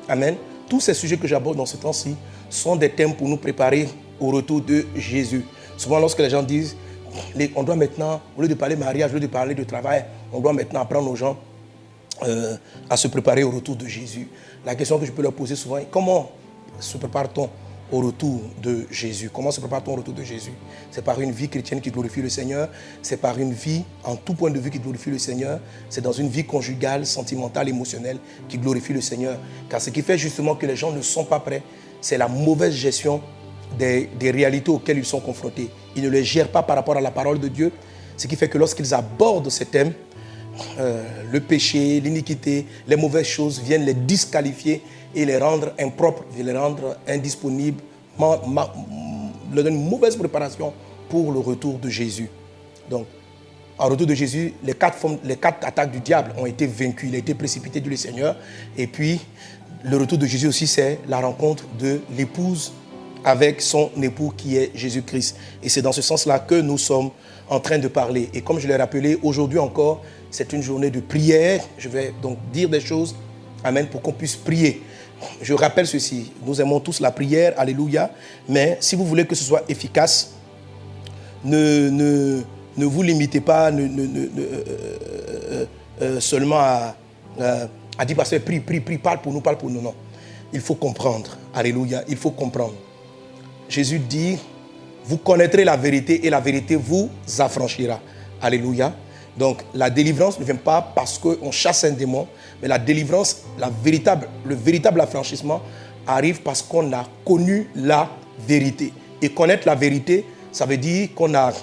Amen. Tous ces sujets que j'aborde dans ce temps-ci sont des thèmes pour nous préparer au retour de Jésus. Souvent, lorsque les gens disent, on doit maintenant, au lieu de parler mariage, au lieu de parler de travail, on doit maintenant apprendre aux gens à se préparer au retour de Jésus. La question que je peux leur poser souvent est, comment se prépare-t-on au retour de Jésus? Comment se prépare-t-on au retour de Jésus? C'est par une vie chrétienne qui glorifie le Seigneur. C'est par une vie, en tout point de vue, qui glorifie le Seigneur. C'est dans une vie conjugale, sentimentale, émotionnelle qui glorifie le Seigneur. Car ce qui fait justement que les gens ne sont pas prêts, c'est la mauvaise gestion des réalités auxquelles ils sont confrontés. Ils ne les gèrent pas par rapport à la parole de Dieu. Ce qui fait que lorsqu'ils abordent ces thèmes, le péché, l'iniquité, les mauvaises choses viennent les disqualifier et les rendre impropres, les rendre indisponibles, leur donner une mauvaise préparation pour le retour de Jésus. Donc, en retour de Jésus, les quatre attaques du diable ont été vaincues. Il a été précipité du Seigneur. Et puis, le retour de Jésus aussi, c'est la rencontre de l'épouse avec son époux qui est Jésus-Christ. Et c'est dans ce sens-là que nous sommes en train de parler. Et comme je l'ai rappelé, aujourd'hui encore, c'est une journée de prière. Je vais donc dire des choses, amen, pour qu'on puisse prier. Je rappelle ceci, nous aimons tous la prière, alléluia, mais si vous voulez que ce soit efficace, ne vous limitez pas seulement à dire, pasteur, prie, parle pour nous, non. Il faut comprendre, alléluia, il faut comprendre. Jésus dit, vous connaîtrez la vérité et la vérité vous affranchira, alléluia. Donc la délivrance ne vient pas parce qu'on chasse un démon, mais la délivrance, le véritable affranchissement arrive parce qu'on a connu la vérité. Et connaître la vérité, ça veut dire qu'on a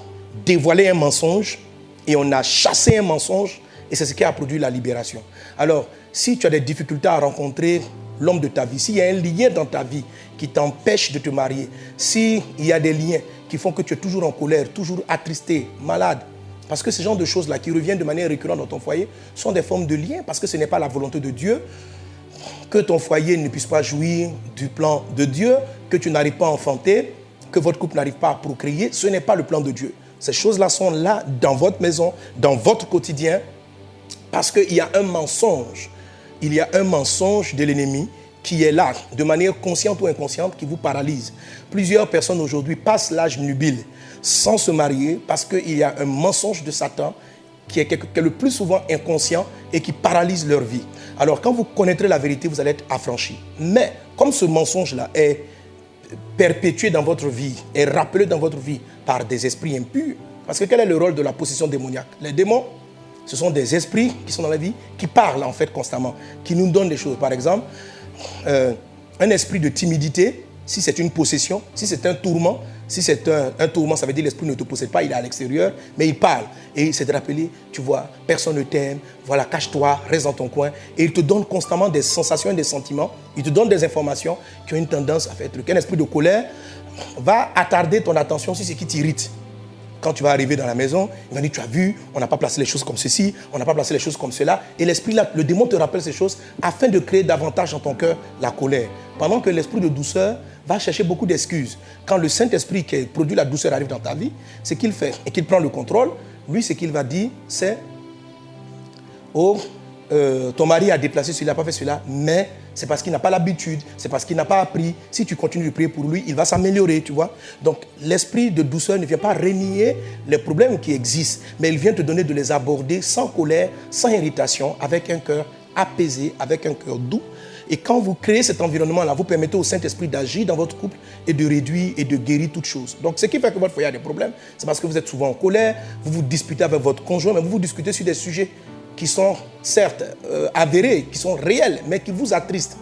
dévoilé un mensonge et on a chassé un mensonge et c'est ce qui a produit la libération. Alors, si tu as des difficultés à rencontrer l'homme de ta vie, s'il y a un lien dans ta vie qui t'empêche de te marier, s'il y a des liens qui font que tu es toujours en colère, toujours attristé, malade, parce que ces genres de choses-là qui reviennent de manière récurrente dans ton foyer sont des formes de liens, parce que ce n'est pas la volonté de Dieu que ton foyer ne puisse pas jouir du plan de Dieu, que tu n'arrives pas à enfanter, que votre couple n'arrive pas à procréer. Ce n'est pas le plan de Dieu. Ces choses-là sont là dans votre maison, dans votre quotidien, parce qu'il y a un mensonge. Il y a un mensonge de l'ennemi qui est là, de manière consciente ou inconsciente, qui vous paralyse. Plusieurs personnes aujourd'hui passent l'âge nubile sans se marier parce qu'il y a un mensonge de Satan qui est le plus souvent inconscient et qui paralyse leur vie. Alors, quand vous connaîtrez la vérité, vous allez être affranchis. Mais, comme ce mensonge-là est perpétué dans votre vie, est rappelé dans votre vie par des esprits impurs, parce que quel est le rôle de la possession démoniaque? Les démons, ce sont des esprits qui sont dans la vie, qui parlent en fait constamment, qui nous donnent des choses. Par exemple, un esprit de timidité, si c'est une possession, si c'est un tourment, si c'est un tourment, ça veut dire l'esprit ne te possède pas, il est à l'extérieur, mais il parle. Et c'est de rappeler, tu vois, personne ne t'aime, voilà, cache-toi, reste dans ton coin. Et il te donne constamment des sensations et des sentiments, il te donne des informations qui ont une tendance à faire truc. Un esprit de colère va attarder ton attention sur ce qui t'irrite. Quand tu vas arriver dans la maison, il va dire, tu as vu, on n'a pas placé les choses comme ceci, on n'a pas placé les choses comme cela. Et l'esprit là, le démon te rappelle ces choses afin de créer davantage dans ton cœur la colère. Pendant que l'esprit de douceur va chercher beaucoup d'excuses. Quand le Saint-Esprit qui produit la douceur arrive dans ta vie, ce qu'il fait et qu'il prend le contrôle, lui, ce qu'il va dire, c'est oh, ton mari a déplacé celui-là, n'a pas fait celui-là, mais c'est parce qu'il n'a pas l'habitude, c'est parce qu'il n'a pas appris. Si tu continues de prier pour lui, il va s'améliorer, tu vois. Donc, l'esprit de douceur ne vient pas renier les problèmes qui existent, mais il vient te donner de les aborder sans colère, sans irritation, avec un cœur apaisé, avec un cœur doux. Et quand vous créez cet environnement-là, vous permettez au Saint-Esprit d'agir dans votre couple et de réduire et de guérir toutes choses. Donc, ce qui fait que votre foyer a des problèmes, c'est parce que vous êtes souvent en colère, vous vous disputez avec votre conjoint, mais vous vous discutez sur des sujets qui sont certes avérés, qui sont réels, mais qui vous attristent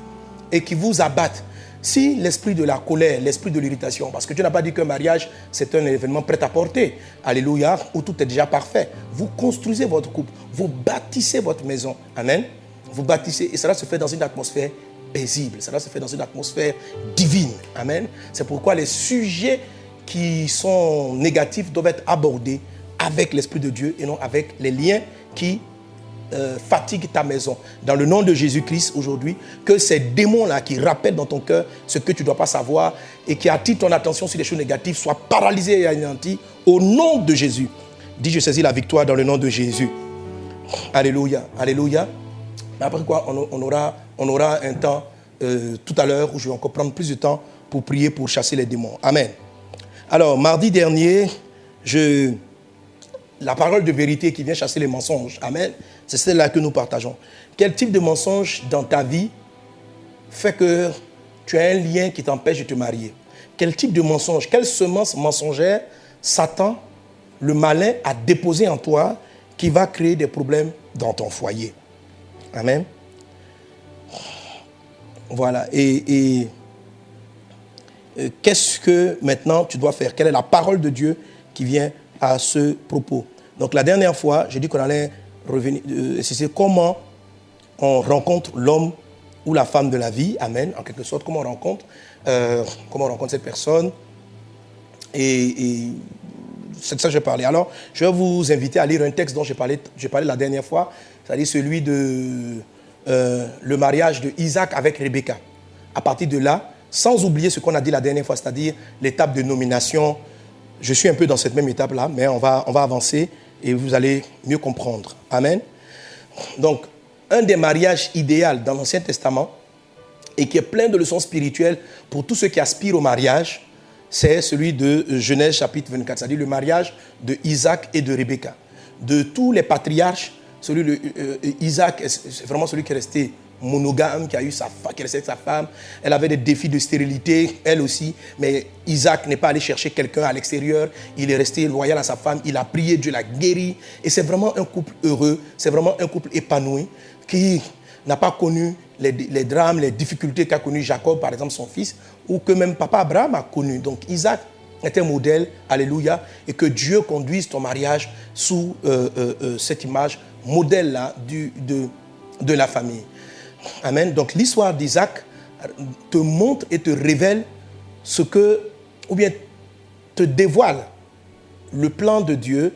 et qui vous abattent. Si l'esprit de la colère, l'esprit de l'irritation, parce que Dieu n'a pas dit qu'un mariage, c'est un événement prêt à porter, alléluia, où tout est déjà parfait. Vous construisez votre couple, vous bâtissez votre maison, amen. Vous bâtissez, et cela se fait dans une atmosphère paisible, cela se fait dans une atmosphère divine, amen. C'est pourquoi les sujets qui sont négatifs doivent être abordés avec l'Esprit de Dieu et non avec les liens qui fatigue ta maison. Dans le nom de Jésus-Christ aujourd'hui, que ces démons-là qui rappellent dans ton cœur ce que tu ne dois pas savoir et qui attirent ton attention sur des choses négatives soient paralysés et anéantis au nom de Jésus. Dis, je saisis la victoire dans le nom de Jésus. Alléluia, alléluia. Après quoi, on aura un temps tout à l'heure, où je vais encore prendre plus de temps pour prier, pour chasser les démons. Amen. Alors, mardi dernier, la parole de vérité qui vient chasser les mensonges. Amen. C'est celle-là que nous partageons. Quel type de mensonge dans ta vie fait que tu as un lien qui t'empêche de te marier? Quel type de mensonge, quelle semence mensongère Satan, le malin, a déposé en toi qui va créer des problèmes dans ton foyer? Amen. Voilà. Et qu'est-ce que maintenant tu dois faire? Quelle est la parole de Dieu qui vient à ce propos? Donc la dernière fois, j'ai dit qu'on allait revenir, c'est comment on rencontre l'homme ou la femme de la vie. Amen. En quelque sorte, comment on rencontre cette personne. Et c'est de ça que je vais parler. Alors, je vais vous inviter à lire un texte dont j'ai parlé la dernière fois, c'est-à-dire celui de le mariage de Isaac avec Rebecca. À partir de là, sans oublier ce qu'on a dit la dernière fois, c'est-à-dire l'étape de nomination. Je suis un peu dans cette même étape-là, mais on va avancer et vous allez mieux comprendre. Amen. Donc, un des mariages idéaux dans l'Ancien Testament et qui est plein de leçons spirituelles pour tous ceux qui aspirent au mariage, c'est celui de Genèse chapitre 24, c'est-à-dire le mariage de Isaac et de Rebecca. De tous les patriarches, celui de Isaac, c'est vraiment celui qui est resté monogame, qui est resté avec sa femme. Elle avait des défis de stérilité, elle aussi, mais Isaac n'est pas allé chercher quelqu'un à l'extérieur, il est resté loyal à sa femme, il a prié, Dieu l'a guéri, et c'est vraiment un couple heureux, c'est vraiment un couple épanoui, qui n'a pas connu les drames, les difficultés qu'a connu Jacob, par exemple son fils, ou que même papa Abraham a connu. Donc Isaac est un modèle, alléluia, et que Dieu conduise ton mariage sous cette image, modèle-là de la famille. Amen. Donc l'histoire d'Isaac te montre et te révèle ce que, ou bien te dévoile le plan de Dieu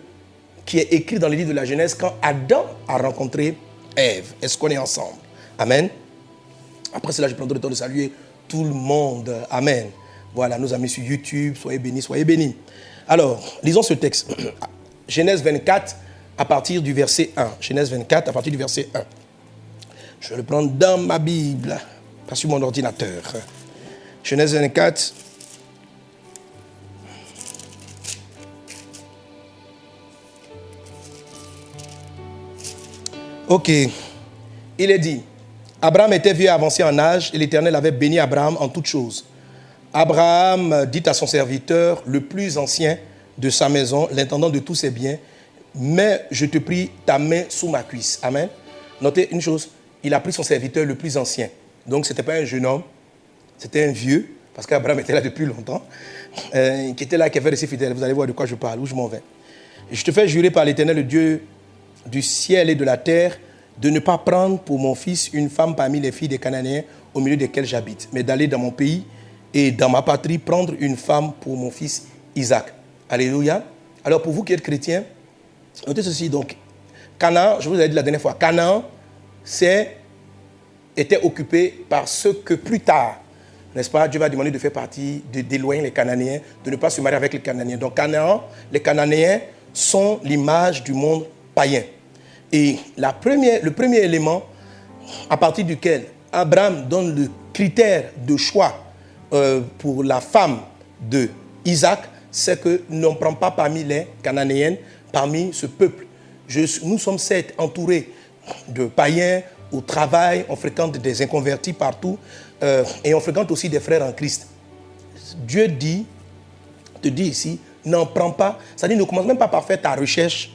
qui est écrit dans le livre de la Genèse quand Adam a rencontré Ève. Est-ce qu'on est ensemble? Amen. Après cela, je prendrai le temps de saluer tout le monde. Amen. Voilà, nos amis sur YouTube, soyez bénis, soyez bénis. Alors, lisons ce texte. Genèse 24, à partir du verset 1. Genèse 24, à partir du verset 1. Je vais le prendre dans ma Bible, pas sur mon ordinateur. Genèse 24. Ok. Il est dit, Abraham était vieux et avancé en âge et l'Éternel avait béni Abraham en toutes choses. Abraham dit à son serviteur, le plus ancien de sa maison, l'intendant de tous ses biens, mais je te prie ta main sous ma cuisse. Amen. Notez une chose, il a pris son serviteur le plus ancien. Donc ce n'était pas un jeune homme, c'était un vieux, parce qu'Abraham était là depuis longtemps, qui était là, qui avait resté fidèle. Vous allez voir de quoi je parle, où je m'en vais. Et je te fais jurer par l'Éternel, le Dieu du ciel et de la terre, de ne pas prendre pour mon fils une femme parmi les filles des Cananéens au milieu desquelles j'habite, mais d'aller dans mon pays et dans ma patrie prendre une femme pour mon fils Isaac. Alléluia. Alors pour vous qui êtes chrétiens, notez ceci donc. Canaan, je vous avais dit la dernière fois, Canaan était occupé par ceux que plus tard, n'est-ce pas, Dieu va demander de faire partie, d'éloigner les Cananéens, de ne pas se marier avec les Cananéens. Donc Canaan, les Cananéens sont l'image du monde païen. Et le premier élément à partir duquel Abraham donne le critère de choix pour la femme de Isaac, c'est que n'en prend pas parmi les Cananéennes, parmi ce peuple. Nous sommes certes entourés de païens au travail, on fréquente des inconvertis partout et on fréquente aussi des frères en Christ. Dieu te dit ici, n'en prends pas, c'est-à-dire ne commence même pas par faire ta recherche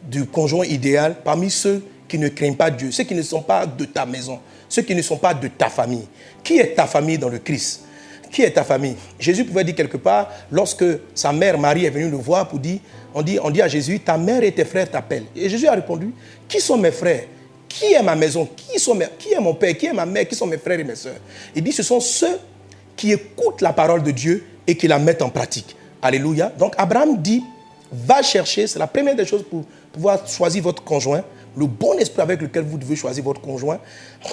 du conjoint idéal parmi ceux qui ne craignent pas Dieu, ceux qui ne sont pas de ta maison, ceux qui ne sont pas de ta famille. Qui est ta famille dans le Christ? Qui est ta famille? Jésus pouvait dire quelque part, lorsque sa mère Marie est venue le voir, pour dire, on dit à Jésus, ta mère et tes frères t'appellent. Et Jésus a répondu, qui sont mes frères? Qui est ma maison? Qui est mon père? Qui est ma mère? Qui sont mes frères et mes sœurs? Il dit, ce sont ceux qui écoutent la parole de Dieu et qui la mettent en pratique. Alléluia. Donc Abraham dit, va chercher, c'est la première des choses pour pouvoir choisir votre conjoint, le bon esprit avec lequel vous devez choisir votre conjoint,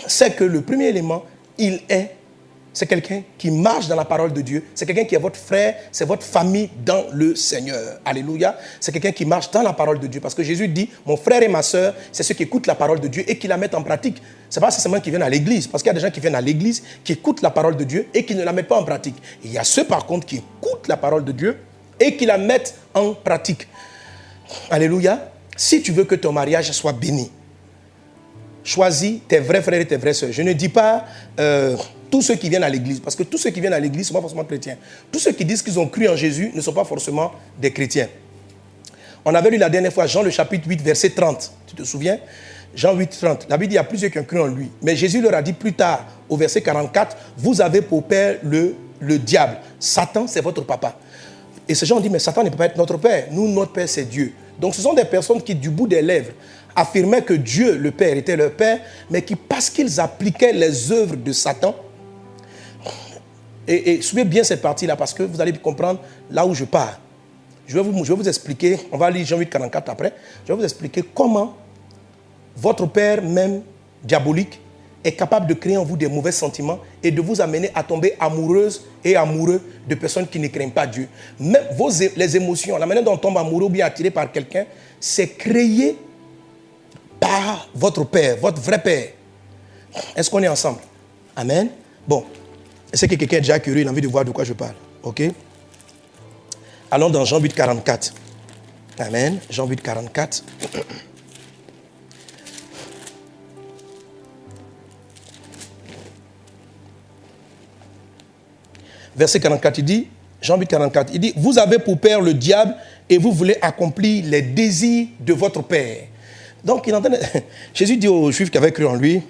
c'est que le premier élément, il est c'est quelqu'un qui marche dans la parole de Dieu. C'est quelqu'un qui est votre frère, c'est votre famille dans le Seigneur. Alléluia. C'est quelqu'un qui marche dans la parole de Dieu. Parce que Jésus dit, mon frère et ma soeur, c'est ceux qui écoutent la parole de Dieu et qui la mettent en pratique. Ce n'est pas seulement qui viennent à l'église. Parce qu'il y a des gens qui viennent à l'église, qui écoutent la parole de Dieu et qui ne la mettent pas en pratique. Et il y a ceux par contre qui écoutent la parole de Dieu et qui la mettent en pratique. Alléluia. Si tu veux que ton mariage soit béni, choisis tes vrais frères et tes vraies sœurs. Je ne dis pas tous ceux qui viennent à l'église, parce que tous ceux qui viennent à l'église ne sont pas forcément chrétiens. Tous ceux qui disent qu'ils ont cru en Jésus ne sont pas forcément des chrétiens. On avait lu la dernière fois Jean le chapitre 8, verset 30. Tu te souviens? Jean 8, 30. La Bible dit qu'il y a plusieurs qui ont cru en lui. Mais Jésus leur a dit plus tard, au verset 44, vous avez pour père le diable. Satan, c'est votre papa. Et ces gens ont dit, mais Satan ne peut pas être notre père. Nous, notre père, c'est Dieu. Donc ce sont des personnes qui, du bout des lèvres, affirmaient que Dieu, le Père, était leur Père, mais qui, parce qu'ils appliquaient les œuvres de Satan, et suivez bien cette partie-là, parce que vous allez comprendre là où je pars. Je vais vous expliquer, on va lire Jean 8, 44 après, je vais vous expliquer comment votre Père, même diabolique, est capable de créer en vous des mauvais sentiments et de vous amener à tomber amoureuse et amoureux de personnes qui ne craignent pas Dieu. Même les émotions, la manière dont on tombe amoureux ou bien attiré par quelqu'un, c'est créé par votre Père, votre vrai Père. Est-ce qu'on est ensemble? Amen. Bon, est-ce que quelqu'un est déjà curieux, il a envie de voir de quoi je parle? Ok. Allons dans Jean 8, 44. Amen. Jean 8, 44. Verset 44, il dit, Jean 8, 44, il dit, vous avez pour père le diable et vous voulez accomplir les désirs de votre père. Donc, Jésus dit aux Juifs qui avaient cru en lui,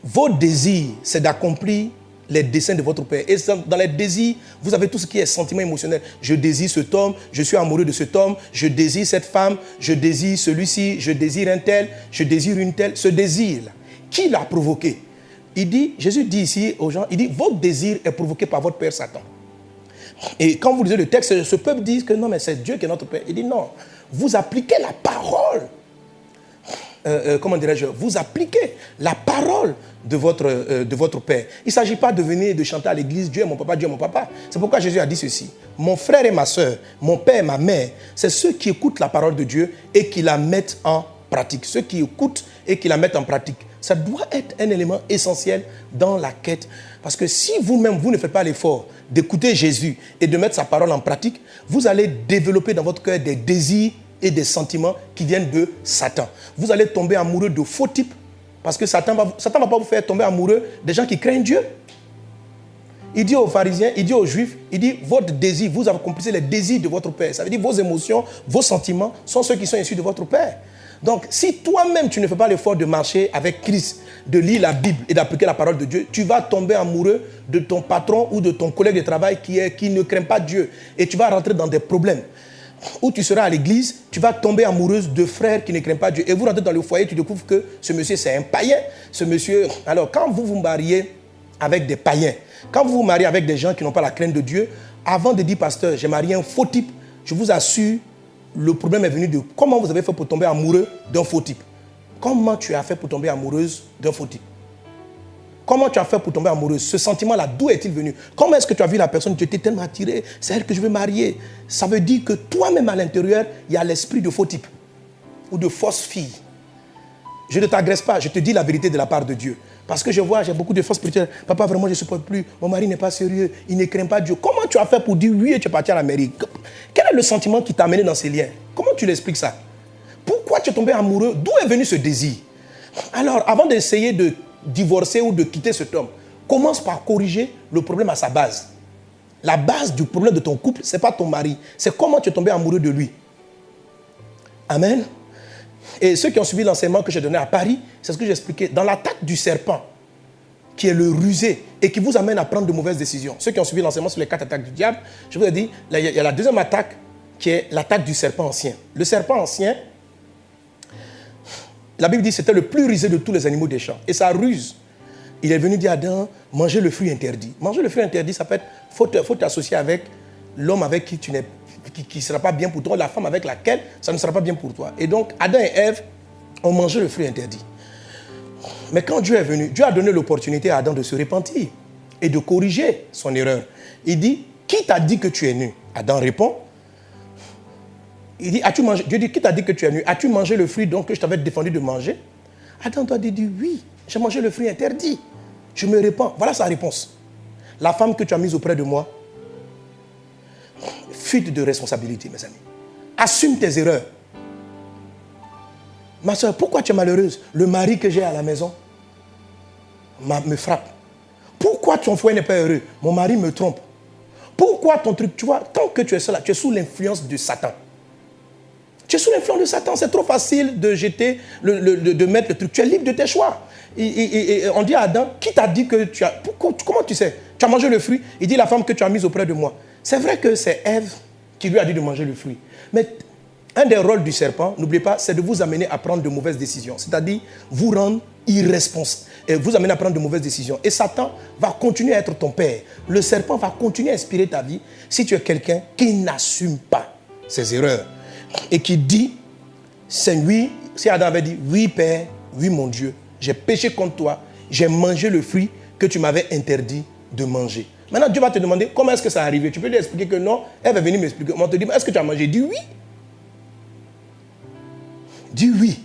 vos désirs, c'est d'accomplir les desseins de votre père. Et dans les désirs, vous avez tout ce qui est sentiment émotionnel. Je désire cet homme, je suis amoureux de cet homme, je désire cette femme, je désire celui-ci, je désire un tel, je désire une telle. Ce désir-là, qui l'a provoqué? Jésus dit ici aux gens, il dit, votre désir est provoqué par votre père Satan. Et quand vous lisez le texte, ce peuple dit que non, mais c'est Dieu qui est notre père. Il dit non, vous appliquez la parole. Comment dirais-je? Vous appliquez la parole de votre père. Il ne s'agit pas de venir et de chanter à l'église, Dieu est mon papa, Dieu est mon papa. C'est pourquoi Jésus a dit ceci. Mon frère et ma soeur, mon père et ma mère, c'est ceux qui écoutent la parole de Dieu et qui la mettent en pratique. Ceux qui écoutent et qui la mettent en pratique. Ça doit être un élément essentiel dans la quête. Parce que si vous-même, vous ne faites pas l'effort d'écouter Jésus et de mettre sa parole en pratique, vous allez développer dans votre cœur des désirs et des sentiments qui viennent de Satan. Vous allez tomber amoureux de faux types parce que Satan ne va pas vous faire tomber amoureux des gens qui craignent Dieu. Il dit aux pharisiens, il dit aux juifs, il dit votre désir, vous accomplissez les désirs de votre père. Ça veut dire vos émotions, vos sentiments sont ceux qui sont issus de votre père. Donc, si toi-même, tu ne fais pas l'effort de marcher avec Christ, de lire la Bible et d'appliquer la parole de Dieu, tu vas tomber amoureux de ton patron ou de ton collègue de travail qui ne craint pas Dieu. Et tu vas rentrer dans des problèmes. Ou tu seras à l'église, tu vas tomber amoureuse de frères qui ne craignent pas Dieu. Et vous rentrez dans le foyer, tu découvres que ce monsieur, c'est un païen. Ce monsieur... Alors, quand vous vous mariez avec des païens, quand vous vous mariez avec des gens qui n'ont pas la crainte de Dieu, avant de dire, pasteur, j'ai marié un faux type, je vous assure, le problème est venu de comment vous avez fait pour tomber amoureux d'un faux type. Comment tu as fait pour tomber amoureuse d'un faux type? Comment tu as fait pour tomber amoureuse? Ce sentiment-là, d'où est-il venu? Comment est-ce que tu as vu la personne, tu étais tellement attiré, c'est elle que je veux marier? Ça veut dire que toi-même à l'intérieur, il y a l'esprit de faux type ou de fausse fille. Je ne t'agresse pas, je te dis la vérité de la part de Dieu. Parce que j'ai beaucoup de forces spirituelles. Papa, vraiment, je ne supporte plus. Mon mari n'est pas sérieux. Il ne craint pas Dieu. Comment tu as fait pour dire oui et tu es parti à l'Amérique? Quel est le sentiment qui t'a amené dans ces liens? Comment tu l'expliques ça? Pourquoi tu es tombé amoureux? D'où est venu ce désir? Alors, avant d'essayer de divorcer ou de quitter cet homme, commence par corriger le problème à sa base. La base du problème de ton couple, ce n'est pas ton mari. C'est comment tu es tombé amoureux de lui. Amen. Et ceux qui ont suivi l'enseignement que j'ai donné à Paris, c'est ce que j'ai expliqué. Dans l'attaque du serpent, qui est le rusé et qui vous amène à prendre de mauvaises décisions. Ceux qui ont suivi l'enseignement sur les 4 attaques du diable, je vous ai dit, il y a la deuxième attaque qui est l'attaque du serpent ancien. Le serpent ancien, la Bible dit que c'était le plus rusé de tous les animaux des champs. Et sa ruse, il est venu dire à Adam, manger le fruit interdit. Manger le fruit interdit, ça peut être, faut t'associer avec l'homme avec qui tu n'es qui ne sera pas bien pour toi, la femme avec laquelle ça ne sera pas bien pour toi. Et donc, Adam et Ève ont mangé le fruit interdit. Mais quand Dieu est venu, Dieu a donné l'opportunité à Adam de se repentir et de corriger son erreur. Il dit, qui t'a dit que tu es nu? Adam répond, il dit, as-tu mangé? Dieu dit, qui t'a dit que tu es nu? As-tu mangé le fruit donc que je t'avais défendu de manger? Adam doit dire, oui, j'ai mangé le fruit interdit. Je me répands. Voilà sa réponse. La femme que tu as mise auprès de moi, fuite de responsabilité, mes amis. Assume tes erreurs. Ma soeur, pourquoi tu es malheureuse? Le mari que j'ai à la maison me frappe. Pourquoi ton foyer n'est pas heureux? Mon mari me trompe. Pourquoi ton truc, tu vois, tant que tu es là, tu es sous l'influence de Satan. Tu es sous l'influence de Satan, c'est trop facile de jeter, de mettre le truc. Tu es libre de tes choix. Et on dit à Adam, qui t'a dit que tu as... Comment tu sais? Tu as mangé le fruit? Il dit, la femme que tu as mise auprès de moi. C'est vrai que c'est Ève qui lui a dit de manger le fruit. Mais un des rôles du serpent, n'oubliez pas, c'est de vous amener à prendre de mauvaises décisions. C'est-à-dire, vous rendre irresponsable. Et vous amener à prendre de mauvaises décisions. Et Satan va continuer à être ton père. Le serpent va continuer à inspirer ta vie si tu es quelqu'un qui n'assume pas ses erreurs. Et qui dit, c'est oui, si Adam avait dit, oui Père, oui mon Dieu, j'ai péché contre toi, j'ai mangé le fruit que tu m'avais interdit de manger. Maintenant Dieu va te demander, comment est-ce que ça est arrivé? Tu peux lui expliquer que non, elle va venir m'expliquer. On te dit, est-ce que tu as mangé? Dis oui. Dis oui.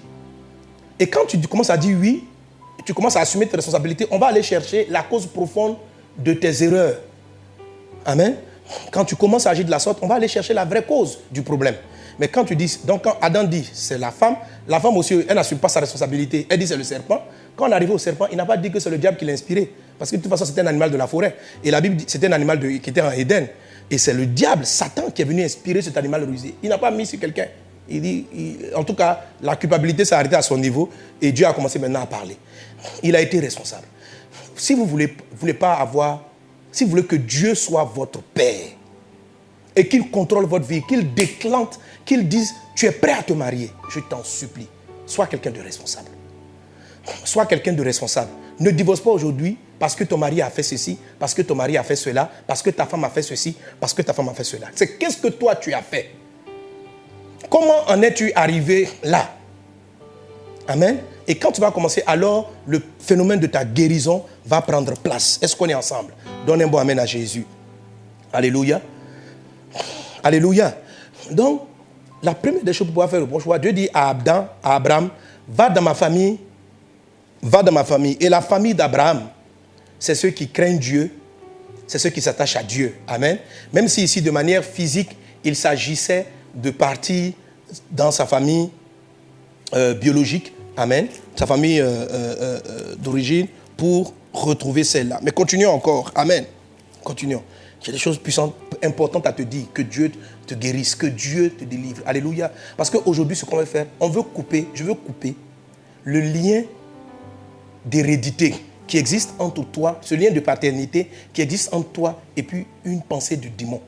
Et quand tu commences à dire oui, tu commences à assumer tes responsabilités, on va aller chercher la cause profonde de tes erreurs. Amen. Quand tu commences à agir de la sorte, on va aller chercher la vraie cause du problème. Mais quand tu dis, donc quand Adam dit c'est la femme aussi, elle n'assume pas sa responsabilité. Elle dit c'est le serpent. Quand on est arrivé au serpent, il n'a pas dit que c'est le diable qui l'a inspiré. Parce que de toute façon, c'était un animal de la forêt. Et la Bible dit c'était un animal qui était en Éden. Et c'est le diable, Satan, qui est venu inspirer cet animal rusé. Il n'a pas mis sur quelqu'un. En tout cas, la culpabilité s'est arrêtée à son niveau. Et Dieu a commencé maintenant à parler. Il a été responsable. Si vous voulez que Dieu soit votre Père, et qu'il contrôle votre vie, qu'il déclante, qu'il dise, tu es prêt à te marier, je t'en supplie, sois quelqu'un de responsable. Sois quelqu'un de responsable. Ne divorce pas aujourd'hui parce que ton mari a fait ceci, parce que ton mari a fait cela, parce que ta femme a fait ceci, parce que ta femme a fait cela. C'est qu'est-ce que toi tu as fait? Comment en es-tu arrivé là? Amen. Et quand tu vas commencer, alors le phénomène de ta guérison va prendre place. Est-ce qu'on est ensemble? Donne un bon amen à Jésus. Alléluia. Alléluia. Donc, la première des choses pour pouvoir faire le bon choix, Dieu dit à Abraham, va dans ma famille. Et la famille d'Abraham, c'est ceux qui craignent Dieu, c'est ceux qui s'attachent à Dieu. Amen. Même si ici, de manière physique, il s'agissait de partir dans sa famille biologique, amen, sa famille d'origine, pour retrouver celle-là. Mais continuons encore, amen. Continuons. Il y a des choses puissantes, importantes à te dire. Que Dieu te guérisse, que Dieu te délivre. Alléluia. Parce qu'aujourd'hui, ce qu'on veut faire, je veux couper le lien d'hérédité qui existe entre toi, ce lien de paternité qui existe entre toi et puis une pensée du démon,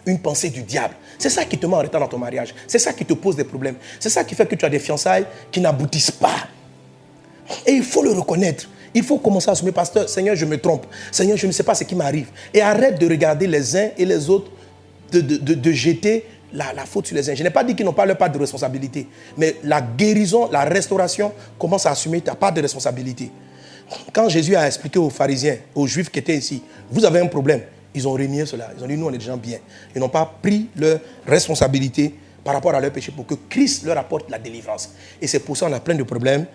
une pensée du diable. C'est ça qui te met en retard dans ton mariage. C'est ça qui te pose des problèmes. C'est ça qui fait que tu as des fiançailles qui n'aboutissent pas. Et il faut le reconnaître. Il faut commencer à assumer, pasteur, Seigneur, je me trompe. Seigneur, je ne sais pas ce qui m'arrive. Et arrête de regarder les uns et les autres, de jeter la faute sur les uns. Je n'ai pas dit qu'ils n'ont pas leur part de responsabilité. Mais la guérison, la restauration, commence à assumer ta part de responsabilité. Quand Jésus a expliqué aux pharisiens, aux juifs qui étaient ici, vous avez un problème. Ils ont renié cela. Ils ont dit, nous, on est des gens bien. Ils n'ont pas pris leur responsabilité par rapport à leur péché pour que Christ leur apporte la délivrance. Et c'est pour ça qu'on a plein de problèmes.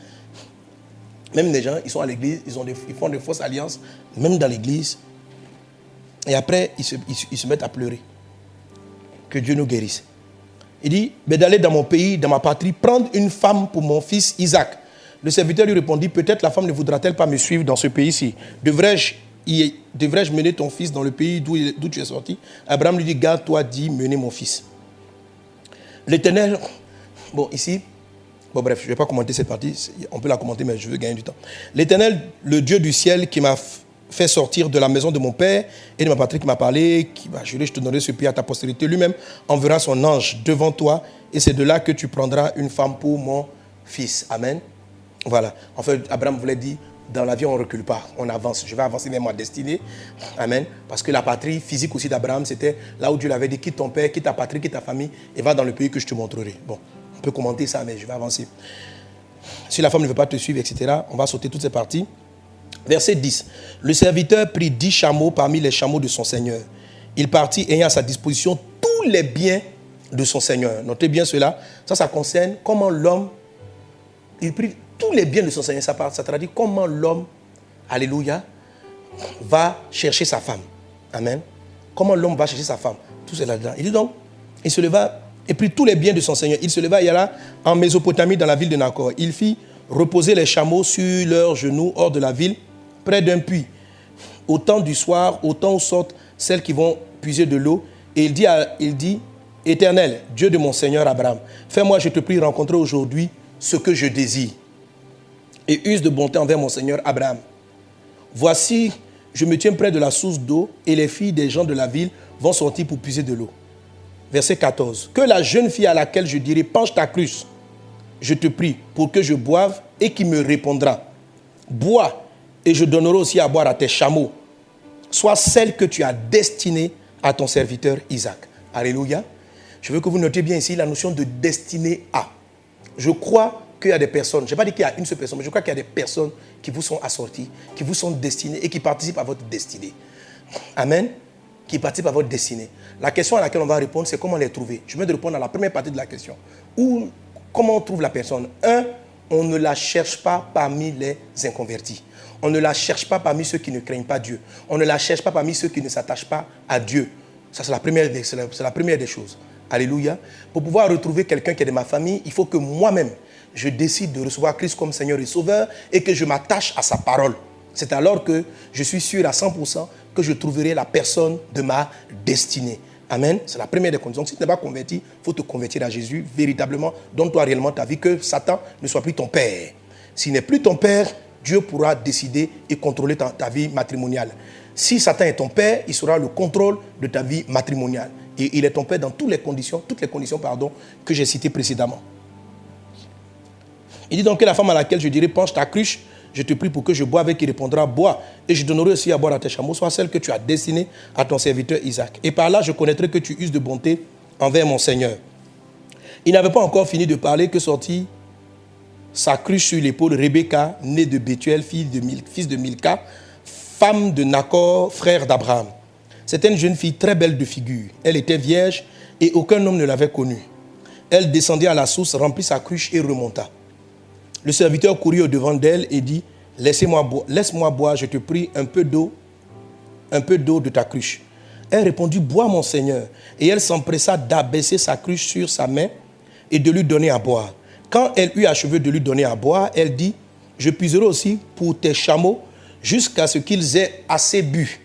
Même des gens, ils sont à l'église, ils font de fausses alliances, même dans l'église. Et après, ils se mettent à pleurer. Que Dieu nous guérisse. Il dit, mais d'aller dans mon pays, dans ma patrie, prendre une femme pour mon fils Isaac. Le serviteur lui répondit, peut-être la femme ne voudra-t-elle pas me suivre dans ce pays-ci? Devrais-je mener ton fils dans le pays d'où tu es sorti? Abraham lui dit, garde-toi, dis, menez mon fils. L'Éternel, bon, ici, bon bref, je ne vais pas commenter cette partie, on peut la commenter, mais je veux gagner du temps. L'Éternel, le Dieu du ciel qui m'a fait sortir de la maison de mon père et de ma patrie, qui m'a parlé, qui m'a juré, je te donnerai ce pays à ta postérité, lui-même enverra son ange devant toi et c'est de là que tu prendras une femme pour mon fils. Amen. Voilà. En fait, Abraham voulait dire, dans la vie, on ne recule pas, on avance. Je vais avancer même ma destinée. Amen. Parce que la patrie physique aussi d'Abraham, c'était là où Dieu l'avait dit, quitte ton père, quitte ta patrie, quitte ta famille et va dans le pays que je te montrerai. Bon. On peut commenter ça, mais je vais avancer. Si la femme ne veut pas te suivre, etc., on va sauter toutes ces parties. Verset 10. Le serviteur prit 10 chameaux parmi les chameaux de son Seigneur. Il partit ayant à sa disposition tous les biens de son Seigneur. Notez bien cela. Ça concerne comment l'homme, il prit tous les biens de son Seigneur. Ça traduit comment l'homme, alléluia, va chercher sa femme. Amen. Comment l'homme va chercher sa femme. Tout cela dedans. Il dit donc, il se leva et prit tous les biens de son Seigneur. Il se leva et alla en Mésopotamie dans la ville de Nacor. Il fit reposer les chameaux sur leurs genoux hors de la ville, près d'un puits. Au temps du soir, au temps où sortent celles qui vont puiser de l'eau. Et il dit, Éternel, Dieu de mon Seigneur Abraham, fais-moi, je te prie, rencontrer aujourd'hui ce que je désire. Et use de bonté envers mon Seigneur Abraham. Voici, je me tiens près de la source d'eau et les filles des gens de la ville vont sortir pour puiser de l'eau. Verset 14. Que la jeune fille à laquelle je dirai, penche ta cruche, je te prie, pour que je boive et qui me répondra. Bois et je donnerai aussi à boire à tes chameaux. Soit celle que tu as destinée à ton serviteur Isaac. Alléluia. Je veux que vous notiez bien ici la notion de destinée à. Je crois qu'il y a des personnes, je n'ai pas dit qu'il y a une seule personne, mais je crois qu'il y a des personnes qui vous sont assorties, qui vous sont destinées et qui participent à votre destinée. Amen. Qui participent à votre destinée. La question à laquelle on va répondre, c'est comment les trouver. Je viens de répondre à la première partie de la question. Comment on trouve la personne? On ne la cherche pas parmi les inconvertis. On ne la cherche pas parmi ceux qui ne craignent pas Dieu. On ne la cherche pas parmi ceux qui ne s'attachent pas à Dieu. Ça, c'est la première des choses. Alléluia. Pour pouvoir retrouver quelqu'un qui est de ma famille, il faut que moi-même, je décide de recevoir Christ comme Seigneur et Sauveur et que je m'attache à sa parole. C'est alors que je suis sûr à 100% que je trouverai la personne de ma destinée. Amen. C'est la première des conditions. Si tu n'es pas converti, il faut te convertir à Jésus véritablement. Donne-toi réellement ta vie, que Satan ne soit plus ton père. S'il n'est plus ton père, Dieu pourra décider et contrôler ta vie matrimoniale. Si Satan est ton père, il sera le contrôle de ta vie matrimoniale. Et il est ton père dans toutes les conditions que j'ai citées précédemment. Il dit donc que la femme à laquelle je dirai, penche ta cruche, je te prie pour que je boive et qui répondra, bois, et je donnerai aussi à boire à tes chameaux, soit celle que tu as destinée à ton serviteur Isaac. Et par là, je connaîtrai que tu uses de bonté envers mon Seigneur. Il n'avait pas encore fini de parler que sortit sa cruche sur l'épaule Rebecca, née de Bethuel, fils de Milca, femme de Nacor, frère d'Abraham. C'était une jeune fille très belle de figure. Elle était vierge et aucun homme ne l'avait connue. Elle descendit à la source, remplit sa cruche et remonta. Le serviteur courut au-devant d'elle et dit, laisse-moi boire, je te prie, un peu d'eau de ta cruche. Elle répondit, bois mon Seigneur. Et elle s'empressa d'abaisser sa cruche sur sa main et de lui donner à boire. Quand elle eut achevé de lui donner à boire, elle dit, je puiserai aussi pour tes chameaux jusqu'à ce qu'ils aient assez bu.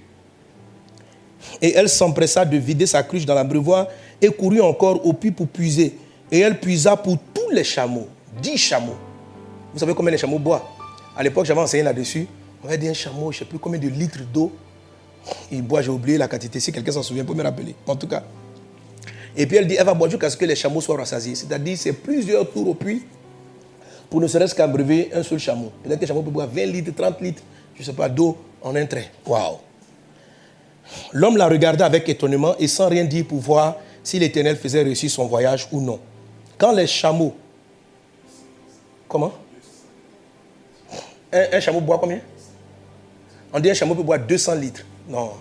Et elle s'empressa de vider sa cruche dans l'abreuvoir et courut encore au puits pour puiser. Et elle puisa pour tous les chameaux, 10 chameaux. Vous savez combien les chameaux boivent? À l'époque, j'avais enseigné là-dessus. On va dire un chameau, je ne sais plus combien de litres d'eau il boit, j'ai oublié la quantité. Si quelqu'un s'en souvient, peut me rappeler. En tout cas. Et puis elle dit, elle va boire jusqu'à ce que les chameaux soient rassasiés. C'est-à-dire, c'est plusieurs tours au puits pour ne serait-ce qu'abreuver un seul chameau. Peut-être que le chameau peut boire 20 litres, 30 litres, je ne sais pas, d'eau en un trait. Waouh! L'homme la regardait avec étonnement et sans rien dire pour voir si l'Éternel faisait réussir son voyage ou non. Quand les chameaux... Comment? Un chameau boit combien? On dit un chameau peut boire 200 litres. Non.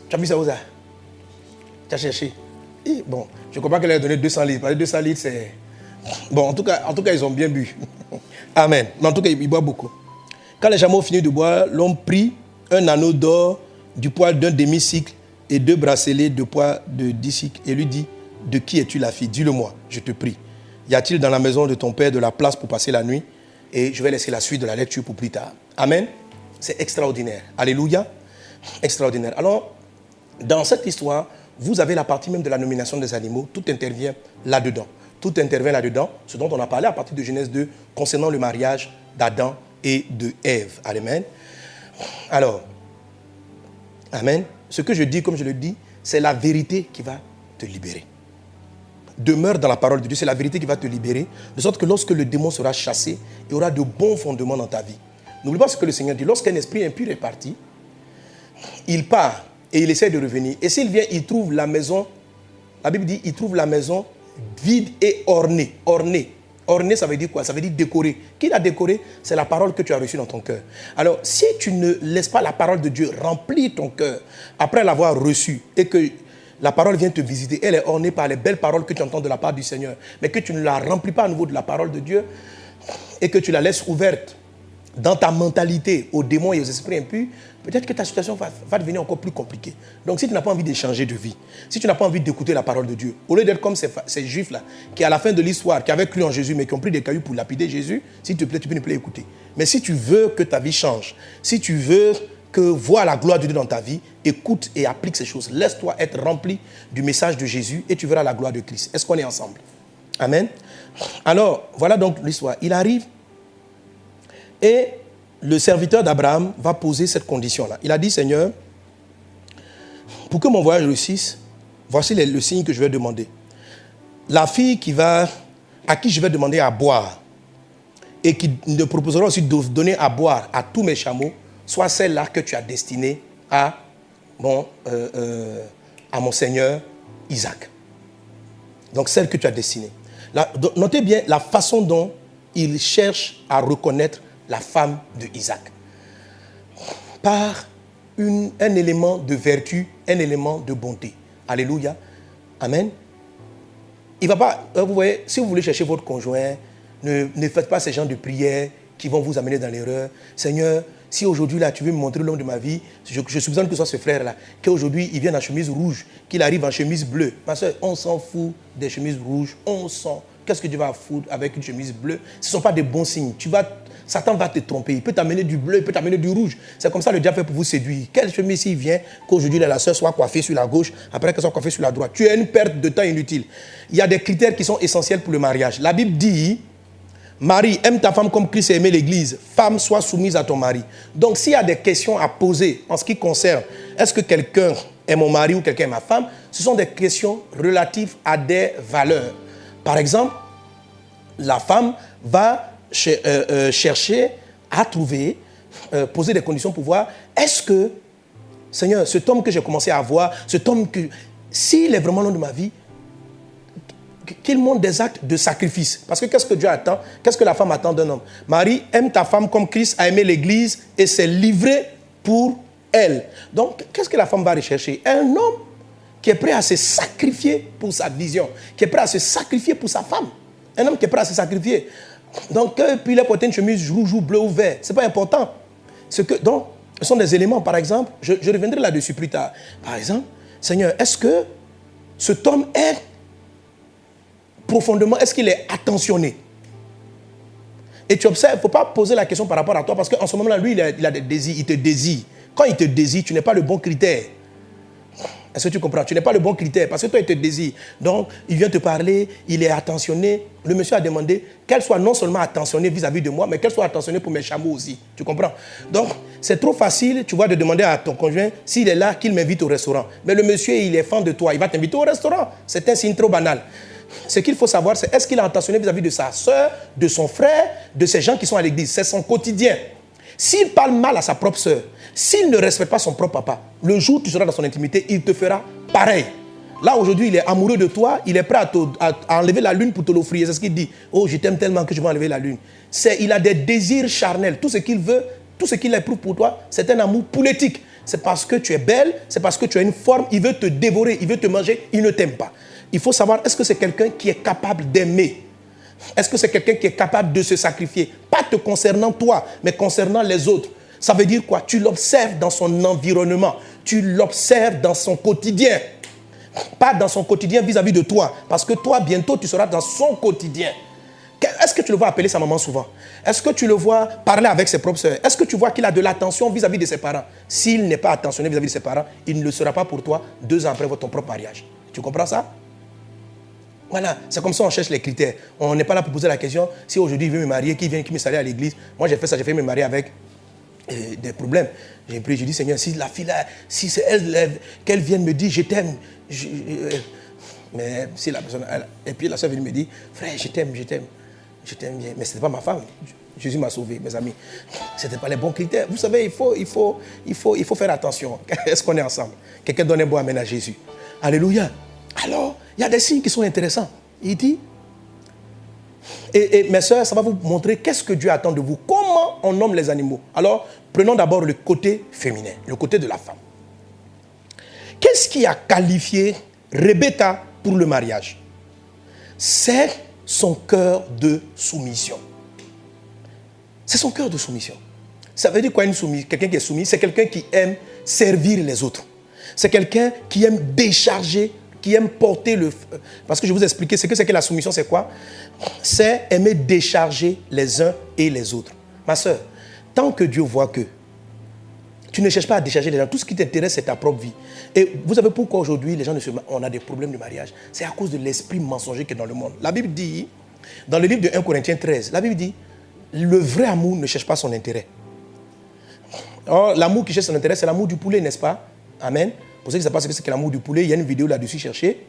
Tu as mis ça où ça? Tu as cherché? Et bon, je comprends qu'elle a donné 200 litres. Parce que 200 litres, c'est... Bon, en tout cas, ils ont bien bu. Amen. Mais en tout cas, ils boivent beaucoup. Quand les chameaux finirent de boire, l'homme prit un anneau d'or du poids d'un demi-cycle et 2 bracelets de poids de 10 cycles et lui dit, de qui es-tu la fille? Dis-le-moi, je te prie. Y a-t-il dans la maison de ton père de la place pour passer la nuit? Et je vais laisser la suite de la lecture pour plus tard. Amen. C'est extraordinaire. Alléluia. Extraordinaire. Alors, dans cette histoire, vous avez la partie même de la nomination des animaux. Tout intervient là-dedans. Tout intervient là-dedans. Ce dont on a parlé à partir de Genèse 2 concernant le mariage d'Adam et de Ève. Amen. Alors, amen. Ce que je dis, comme je le dis, c'est la vérité qui va te libérer. Demeure dans la parole de Dieu, c'est la vérité qui va te libérer, de sorte que lorsque le démon sera chassé, il y aura de bons fondements dans ta vie. N'oublie pas ce que le Seigneur dit. Lorsqu'un esprit impur est parti, il part et il essaie de revenir. Et s'il vient, il trouve la maison, la Bible dit, il trouve la maison vide et ornée. Ornée. Orner, ça veut dire quoi? Ça veut dire décorer. Qui l'a décoré? C'est la parole que tu as reçue dans ton cœur. Alors, si tu ne laisses pas la parole de Dieu remplir ton cœur, après l'avoir reçue, et que la parole vient te visiter, elle est ornée par les belles paroles que tu entends de la part du Seigneur, mais que tu ne la remplis pas à nouveau de la parole de Dieu, et que tu la laisses ouverte dans ta mentalité aux démons et aux esprits impurs, peut-être que ta situation va devenir encore plus compliquée. Donc si tu n'as pas envie de changer de vie, si tu n'as pas envie d'écouter la parole de Dieu, au lieu d'être comme ces juifs-là, qui à la fin de l'histoire, qui avaient cru en Jésus, mais qui ont pris des cailloux pour lapider Jésus, s'il te plaît, tu peux ne plus écouter. Mais si tu veux que ta vie change, si tu veux voir la gloire de Dieu dans ta vie, écoute et applique ces choses. Laisse-toi être rempli du message de Jésus et tu verras la gloire de Christ. Est-ce qu'on est ensemble? Amen. Alors, voilà donc l'histoire. Il arrive et le serviteur d'Abraham va poser cette condition-là. Il a dit, Seigneur, pour que mon voyage réussisse, voici le signe que je vais demander. La fille à qui je vais demander à boire et qui me proposera aussi de donner à boire à tous mes chameaux, soit celle-là que tu as destinée à mon Seigneur Isaac. Donc celle que tu as destinée. Notez bien la façon dont il cherche à reconnaître la femme de Isaac. Par un élément de vertu, un élément de bonté. Alléluia. Amen. Il va pas, vous voyez, si vous voulez chercher votre conjoint, ne faites pas ces genres de prières qui vont vous amener dans l'erreur. Seigneur, si aujourd'hui là tu veux me montrer l'homme de ma vie, je soupçonne que ce soit ce frère-là, qu'aujourd'hui il vient en chemise rouge, qu'il arrive en chemise bleue. Parce qu'on s'en fout des chemises rouges, qu'est-ce que tu vas foutre avec une chemise bleue? Ce ne sont pas des bons signes. Satan va te tromper. Il peut t'amener du bleu, il peut t'amener du rouge. C'est comme ça le diable fait pour vous séduire. Quelle chemise s'il vient qu'aujourd'hui la soeur soit coiffée sur la gauche, après qu'elle soit coiffée sur la droite? Tu as une perte de temps inutile. Il y a des critères qui sont essentiels pour le mariage. La Bible dit, Marie, aime ta femme comme Christ a aimé l'Église. Femme, sois soumise à ton mari. Donc s'il y a des questions à poser en ce qui concerne, est-ce que quelqu'un est mon mari ou quelqu'un est ma femme? Ce sont des questions relatives à des valeurs. Par exemple, la femme va chercher à trouver, poser des conditions pour voir, est-ce que, Seigneur, cet homme que j'ai commencé à voir, cet homme s'il est vraiment l'homme de ma vie, qu'il montre des actes de sacrifice. Parce que qu'est-ce que Dieu attend? Qu'est-ce que la femme attend d'un homme? Marie, aime ta femme comme Christ a aimé l'Église et s'est livré pour elle. Donc, qu'est-ce que la femme va rechercher? Un homme qui est prêt à se sacrifier pour sa vision, qui est prêt à se sacrifier pour sa femme. Un homme qui est prêt à se sacrifier. Donc, puis il a porté une chemise rouge ou bleu ou vert. Ce n'est pas important. Donc, ce sont des éléments, par exemple, je reviendrai là-dessus plus tard. Par exemple, Seigneur, est-ce que cet homme est profondément, est-ce qu'il est attentionné? Et tu observes, il ne faut pas poser la question par rapport à toi, parce qu'en ce moment-là, lui, il a des désirs, il te désire. Quand il te désire, tu n'es pas le bon critère. Est-ce que tu comprends? Tu n'es pas le bon critère, parce que toi, il te désire. Donc, il vient te parler, il est attentionné. Le monsieur a demandé qu'elle soit non seulement attentionnée vis-à-vis de moi, mais qu'elle soit attentionnée pour mes chameaux aussi. Tu comprends? Donc, c'est trop facile, tu vois, de demander à ton conjoint, s'il est là, qu'il m'invite au restaurant. Mais le monsieur, il est fan de toi, il va t'inviter au restaurant. C'est un signe trop banal. Ce qu'il faut savoir, c'est est-ce qu'il est attentionné vis-à-vis de sa soeur, de son frère, de ces gens qui sont à l'église. C'est son quotidien. S'il parle mal à sa propre soeur, s'il ne respecte pas son propre papa, le jour où tu seras dans son intimité, il te fera pareil. Là, aujourd'hui, il est amoureux de toi, il est prêt à enlever la lune pour te l'offrir. C'est ce qu'il dit. Oh, je t'aime tellement que je vais enlever la lune. Il a des désirs charnels. Tout ce qu'il veut, tout ce qu'il éprouve pour toi, c'est un amour politique. C'est parce que tu es belle, c'est parce que tu as une forme, il veut te dévorer, il veut te manger, il ne t'aime pas. Il faut savoir, est-ce que c'est quelqu'un qui est capable d'aimer? Est-ce que c'est quelqu'un qui est capable de se sacrifier? Pas te concernant toi, mais concernant les autres. Ça veut dire quoi? Tu l'observes dans son environnement. Tu l'observes dans son quotidien. Pas dans son quotidien vis-à-vis de toi. Parce que toi, bientôt, tu seras dans son quotidien. Est-ce que tu le vois appeler sa maman souvent? Est-ce que tu le vois parler avec ses propres soeurs? Est-ce que tu vois qu'il a de l'attention vis-à-vis de ses parents? S'il n'est pas attentionné vis-à-vis de ses parents, il ne le sera pas pour toi 2 ans après ton propre mariage. Tu comprends ça? Voilà, c'est comme ça on cherche les critères. On n'est pas là pour poser la question, si aujourd'hui il veut me marier, qui me salue à l'église. Moi j'ai fait ça, j'ai fait me marier avec des problèmes. J'ai prié, j'ai dit Seigneur, si la fille là, si c'est elle, qu'elle vienne me dire je t'aime. Mais si la personne, et puis la soeur vient me dire, frère, je t'aime bien. Mais ce n'était pas ma femme. Jésus m'a sauvé, mes amis. Ce n'était pas les bons critères. Vous savez, il faut faire attention. Est-ce qu'on est ensemble? Quelqu'un donne un bon amen à Jésus. Alléluia. Alors, il y a des signes qui sont intéressants. Il dit, Et mes soeurs, ça va vous montrer qu'est-ce que Dieu attend de vous. Comment on nomme les animaux. Alors, prenons d'abord le côté féminin, le côté de la femme. Qu'est-ce qui a qualifié Rebecca pour le mariage? C'est son cœur de soumission. C'est son cœur de soumission. Ça veut dire quoi une soumise? Quelqu'un qui est soumis, c'est quelqu'un qui aime servir les autres. C'est quelqu'un qui aime décharger, qui aime porter le... Parce que je vais vous expliquer ce que c'est que la soumission, c'est quoi? C'est aimer décharger les uns et les autres. Ma soeur, tant que Dieu voit que tu ne cherches pas à décharger les gens, tout ce qui t'intéresse, c'est ta propre vie. Et vous savez pourquoi aujourd'hui, les gens on a des problèmes de mariage? C'est à cause de l'esprit mensonger qui est dans le monde. La Bible dit, dans le livre de 1 Corinthiens 13, la Bible dit, le vrai amour ne cherche pas son intérêt. Or, l'amour qui cherche son intérêt, c'est l'amour du poulet, n'est-ce pas? Amen. Pour ceux qui ne savent pas ce que c'est que l'amour du poulet, il y a une vidéo là-dessus, cherchez.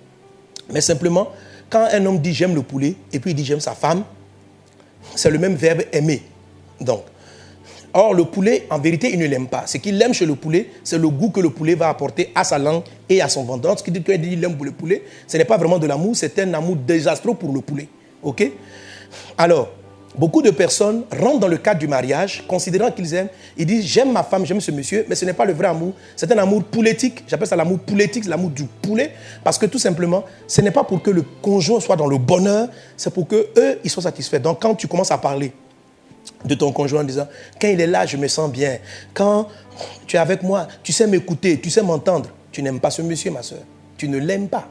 Mais simplement, quand un homme dit j'aime le poulet, et puis il dit j'aime sa femme, c'est le même verbe aimer. Donc, or, le poulet, en vérité, il ne l'aime pas. Ce qu'il aime chez le poulet, c'est le goût que le poulet va apporter à sa langue et à son ventre. Donc, ce qu'il dit qu'il aime pour le poulet, ce n'est pas vraiment de l'amour, c'est un amour désastreux pour le poulet. OK? Alors, beaucoup de personnes rentrent dans le cadre du mariage, considérant qu'ils aiment, ils disent j'aime ma femme, j'aime ce monsieur, mais ce n'est pas le vrai amour, c'est un amour pouletique, j'appelle ça l'amour pouletique, c'est l'amour du poulet, parce que tout simplement, ce n'est pas pour que le conjoint soit dans le bonheur, c'est pour que eux ils soient satisfaits. Donc quand tu commences à parler de ton conjoint en disant quand il est là, je me sens bien, quand tu es avec moi, tu sais m'écouter, tu sais m'entendre, tu n'aimes pas ce monsieur, ma soeur, tu ne l'aimes pas.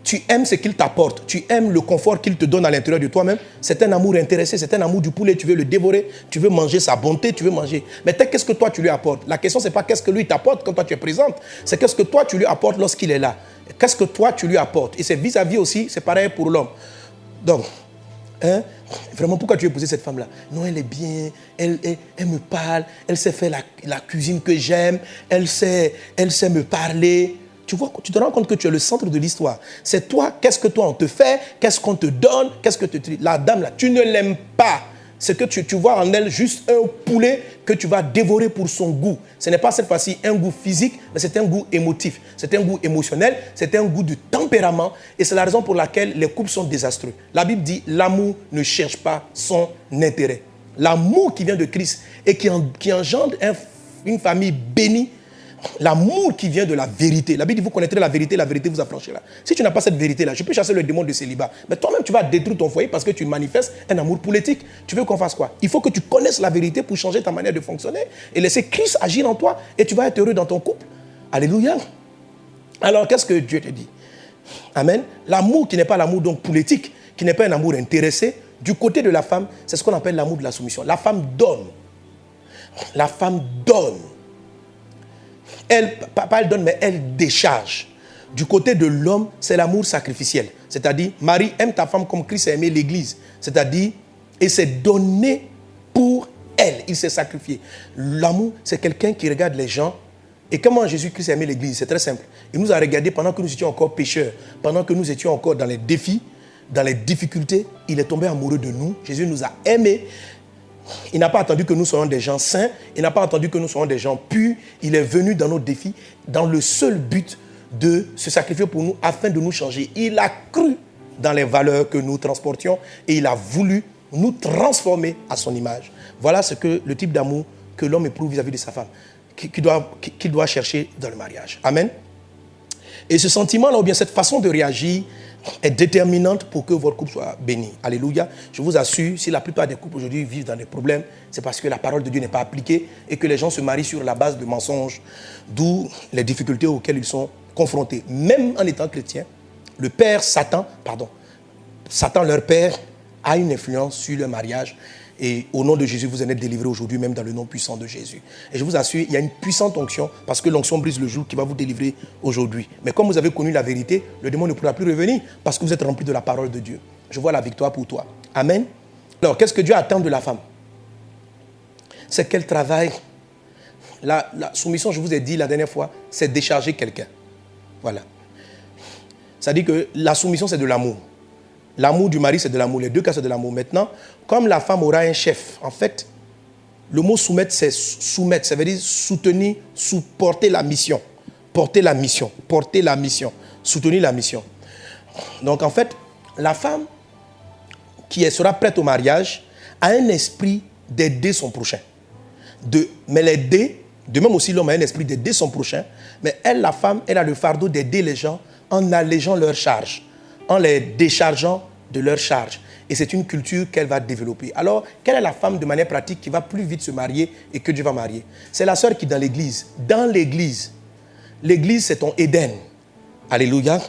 Tu aimes ce qu'il t'apporte, tu aimes le confort qu'il te donne à l'intérieur de toi-même. C'est un amour intéressé, c'est un amour du poulet, tu veux le dévorer, tu veux manger sa bonté, tu veux manger. Mais qu'est-ce que toi tu lui apportes? La question, ce n'est pas qu'est-ce que lui t'apporte quand toi tu es présente, c'est qu'est-ce que toi tu lui apportes lorsqu'il est là. Qu'est-ce que toi tu lui apportes? Et c'est vis-à-vis aussi, c'est pareil pour l'homme. Donc, vraiment, pourquoi tu veux épouser cette femme-là? Non, elle est bien, elle me parle, elle sait faire la cuisine que j'aime, elle sait me parler. Tu vois, tu te rends compte que tu es le centre de l'histoire. C'est toi, qu'est-ce que toi on te fait, qu'est-ce qu'on te donne, qu'est-ce que la dame là, tu ne l'aimes pas. C'est que tu vois en elle juste un poulet que tu vas dévorer pour son goût. Ce n'est pas cette fois-ci un goût physique, mais c'est un goût émotif, c'est un goût émotionnel, c'est un goût de tempérament. Et c'est la raison pour laquelle les couples sont désastreux. La Bible dit, l'amour ne cherche pas son intérêt. L'amour qui vient de Christ et qui engendre une famille bénie, l'amour qui vient de la vérité. La Bible dit, vous connaîtrez la vérité vous affranchira. Si tu n'as pas cette vérité-là, je peux chasser le démon de célibat. Mais toi-même, tu vas détruire ton foyer parce que tu manifestes un amour politique. Tu veux qu'on fasse quoi? Il faut que tu connaisses la vérité pour changer ta manière de fonctionner et laisser Christ agir en toi et tu vas être heureux dans ton couple. Alléluia. Alors, qu'est-ce que Dieu te dit? Amen. L'amour qui n'est pas l'amour donc politique, qui n'est pas un amour intéressé, du côté de la femme, c'est ce qu'on appelle l'amour de la soumission. La femme donne. La femme donne. Elle donne, mais elle décharge. Du côté de l'homme, c'est l'amour sacrificiel. C'est-à-dire, Marie, aime ta femme comme Christ a aimé l'Église. C'est-à-dire, il s'est donné pour elle. Il s'est sacrifié. L'amour, c'est quelqu'un qui regarde les gens. Et comment Jésus-Christ a aimé l'Église? C'est très simple. Il nous a regardés pendant que nous étions encore pécheurs, pendant que nous étions encore dans les défis, dans les difficultés. Il est tombé amoureux de nous. Jésus nous a aimés. Il n'a pas attendu que nous soyons des gens saints. Il n'a pas attendu que nous soyons des gens purs. Il est venu dans nos défis dans le seul but de se sacrifier pour nous afin de nous changer. Il a cru dans les valeurs que nous transportions et il a voulu nous transformer à son image. Voilà ce que le type d'amour que l'homme éprouve vis-à-vis de sa femme, qu'il doit chercher dans le mariage. Amen. Et ce sentiment-là, ou bien cette façon de réagir, est déterminante pour que votre couple soit béni. Alléluia. Je vous assure, si la plupart des couples aujourd'hui vivent dans des problèmes, c'est parce que la parole de Dieu n'est pas appliquée et que les gens se marient sur la base de mensonges, d'où les difficultés auxquelles ils sont confrontés. Même en étant chrétiens, le père Satan, leur père, a une influence sur le mariage. Et au nom de Jésus, vous en êtes délivrés aujourd'hui, même dans le nom puissant de Jésus. Et je vous assure, il y a une puissante onction, parce que l'onction brise le joug qui va vous délivrer aujourd'hui. Mais comme vous avez connu la vérité, le démon ne pourra plus revenir, parce que vous êtes remplis de la parole de Dieu. Je vois la victoire pour toi. Amen. Alors, qu'est-ce que Dieu attend de la femme? C'est qu'elle travaille. La soumission, je vous ai dit la dernière fois, c'est décharger quelqu'un. Voilà. Ça dit que la soumission, c'est de l'amour. L'amour du mari, c'est de l'amour. Les deux cas, c'est de l'amour. Maintenant, comme la femme aura un chef, en fait, le mot soumettre, c'est soumettre. Ça veut dire soutenir, porter la mission. Porter la mission. Porter la mission. Soutenir la mission. Donc, en fait, la femme qui sera prête au mariage a un esprit d'aider son prochain. Mais l'aider, de même aussi l'homme a un esprit d'aider son prochain, mais elle, la femme, elle a le fardeau d'aider les gens en allégeant leurs charges, en les déchargeant de leurs charges. Et c'est une culture qu'elle va développer. Alors, quelle est la femme de manière pratique qui va plus vite se marier et que Dieu va marier? C'est la sœur qui est dans l'église. Dans l'église, l'église c'est ton Éden. Alléluia.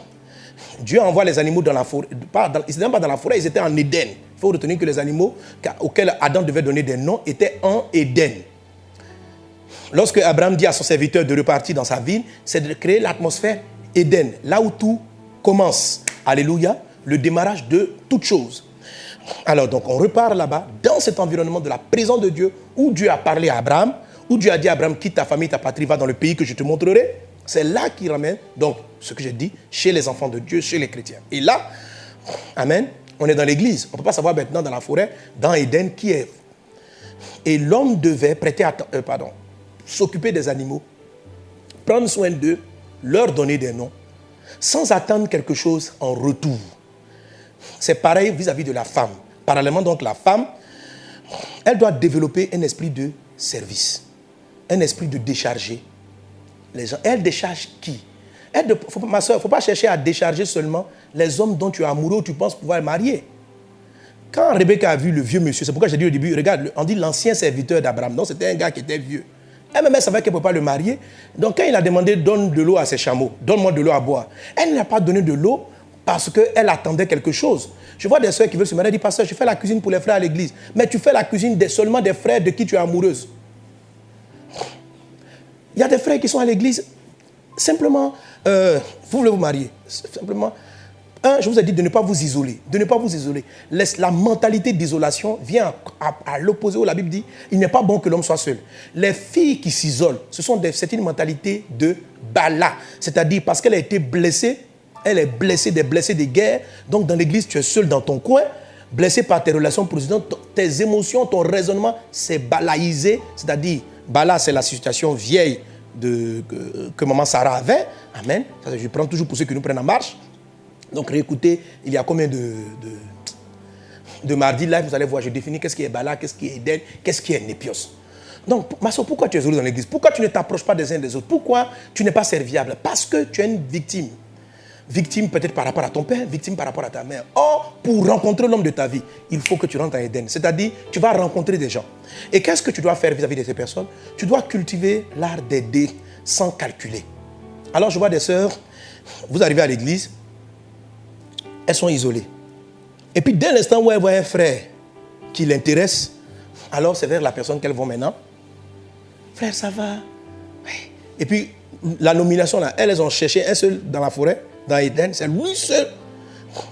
Dieu envoie les animaux dans la forêt. Ils n'étaient pas dans la forêt, ils étaient en Éden. Il faut retenir que les animaux auxquels Adam devait donner des noms étaient en Éden. Lorsque Abraham dit à son serviteur de repartir dans sa ville, c'est de créer l'atmosphère Éden, là où tout commence. Alléluia, le démarrage de toute chose. Alors donc on repart là-bas, dans cet environnement de la présence de Dieu, où Dieu a parlé à Abraham, où Dieu a dit à Abraham, quitte ta famille, ta patrie, va dans le pays que je te montrerai. C'est là qu'il ramène, donc, ce que j'ai dit, chez les enfants de Dieu, chez les chrétiens. Et là, amen, on est dans l'église. On ne peut pas savoir maintenant dans la forêt, dans Éden, qui est. Et l'homme devait s'occuper des animaux, prendre soin d'eux, leur donner des noms, sans attendre quelque chose en retour. C'est pareil vis-à-vis de la femme. Parallèlement, donc, la femme, elle doit développer un esprit de service, un esprit de décharger les gens. Elle décharge qui? Ma soeur, il ne faut pas chercher à décharger seulement les hommes dont tu es amoureux ou tu penses pouvoir marier. Quand Rebecca a vu le vieux monsieur, c'est pourquoi j'ai dit au début, regarde, on dit l'ancien serviteur d'Abraham. Donc, c'était un gars qui était vieux. Elle-même, elle savait qu'elle ne pouvait pas le marier. Donc, quand il a demandé, donne de l'eau à ses chameaux, donne-moi de l'eau à boire, elle n'a pas donné de l'eau parce qu'elle attendait quelque chose. Je vois des soeurs qui veulent se marier, elle dit, pasteur, je fais la cuisine pour les frères à l'église. Mais tu fais la cuisine seulement des frères de qui tu es amoureuse. Il y a des frères qui sont à l'église, simplement, vous voulez vous marier. Simplement, je vous ai dit de ne pas vous isoler. De ne pas vous isoler. La mentalité d'isolation vient à l'opposé où la Bible dit, il n'est pas bon que l'homme soit seul. Les filles qui s'isolent, c'est une mentalité de Bala. C'est-à-dire parce qu'elle a été blessée, elle est blessée des guerres. Donc dans l'église, tu es seul dans ton coin, blessé par tes relations précédentes, tes émotions, ton raisonnement, c'est balaïsé. C'est-à-dire, Bala, c'est la situation vieille que maman Sarah avait. Amen. Ça, je prends toujours pour ceux qui nous prennent en marche. Donc réécoutez, il y a combien de mardi live, vous allez voir, je définis qu'est-ce qui est Bala, qu'est-ce qui est Eden, qu'est-ce qui est Népios. Donc, ma soeur, pourquoi tu es heureux dans l'église? Pourquoi tu ne t'approches pas des uns des autres? Pourquoi tu n'es pas serviable? Parce que tu es une victime. Victime peut-être par rapport à ton père, victime par rapport à ta mère. Or, pour rencontrer l'homme de ta vie, il faut que tu rentres en Éden. C'est-à-dire, tu vas rencontrer des gens. Et qu'est-ce que tu dois faire vis-à-vis de ces personnes? Tu dois cultiver l'art d'aider sans calculer. Alors, je vois des sœurs, vous arrivez à l'église, elles sont isolées. Et puis, dès l'instant où elles voient un frère qui l'intéresse, alors c'est vers la personne qu'elles vont maintenant. Frère, ça va? Ouais. Et puis, la nomination, là, elles ont cherché un seul dans la forêt, dans Éden, c'est lui seul.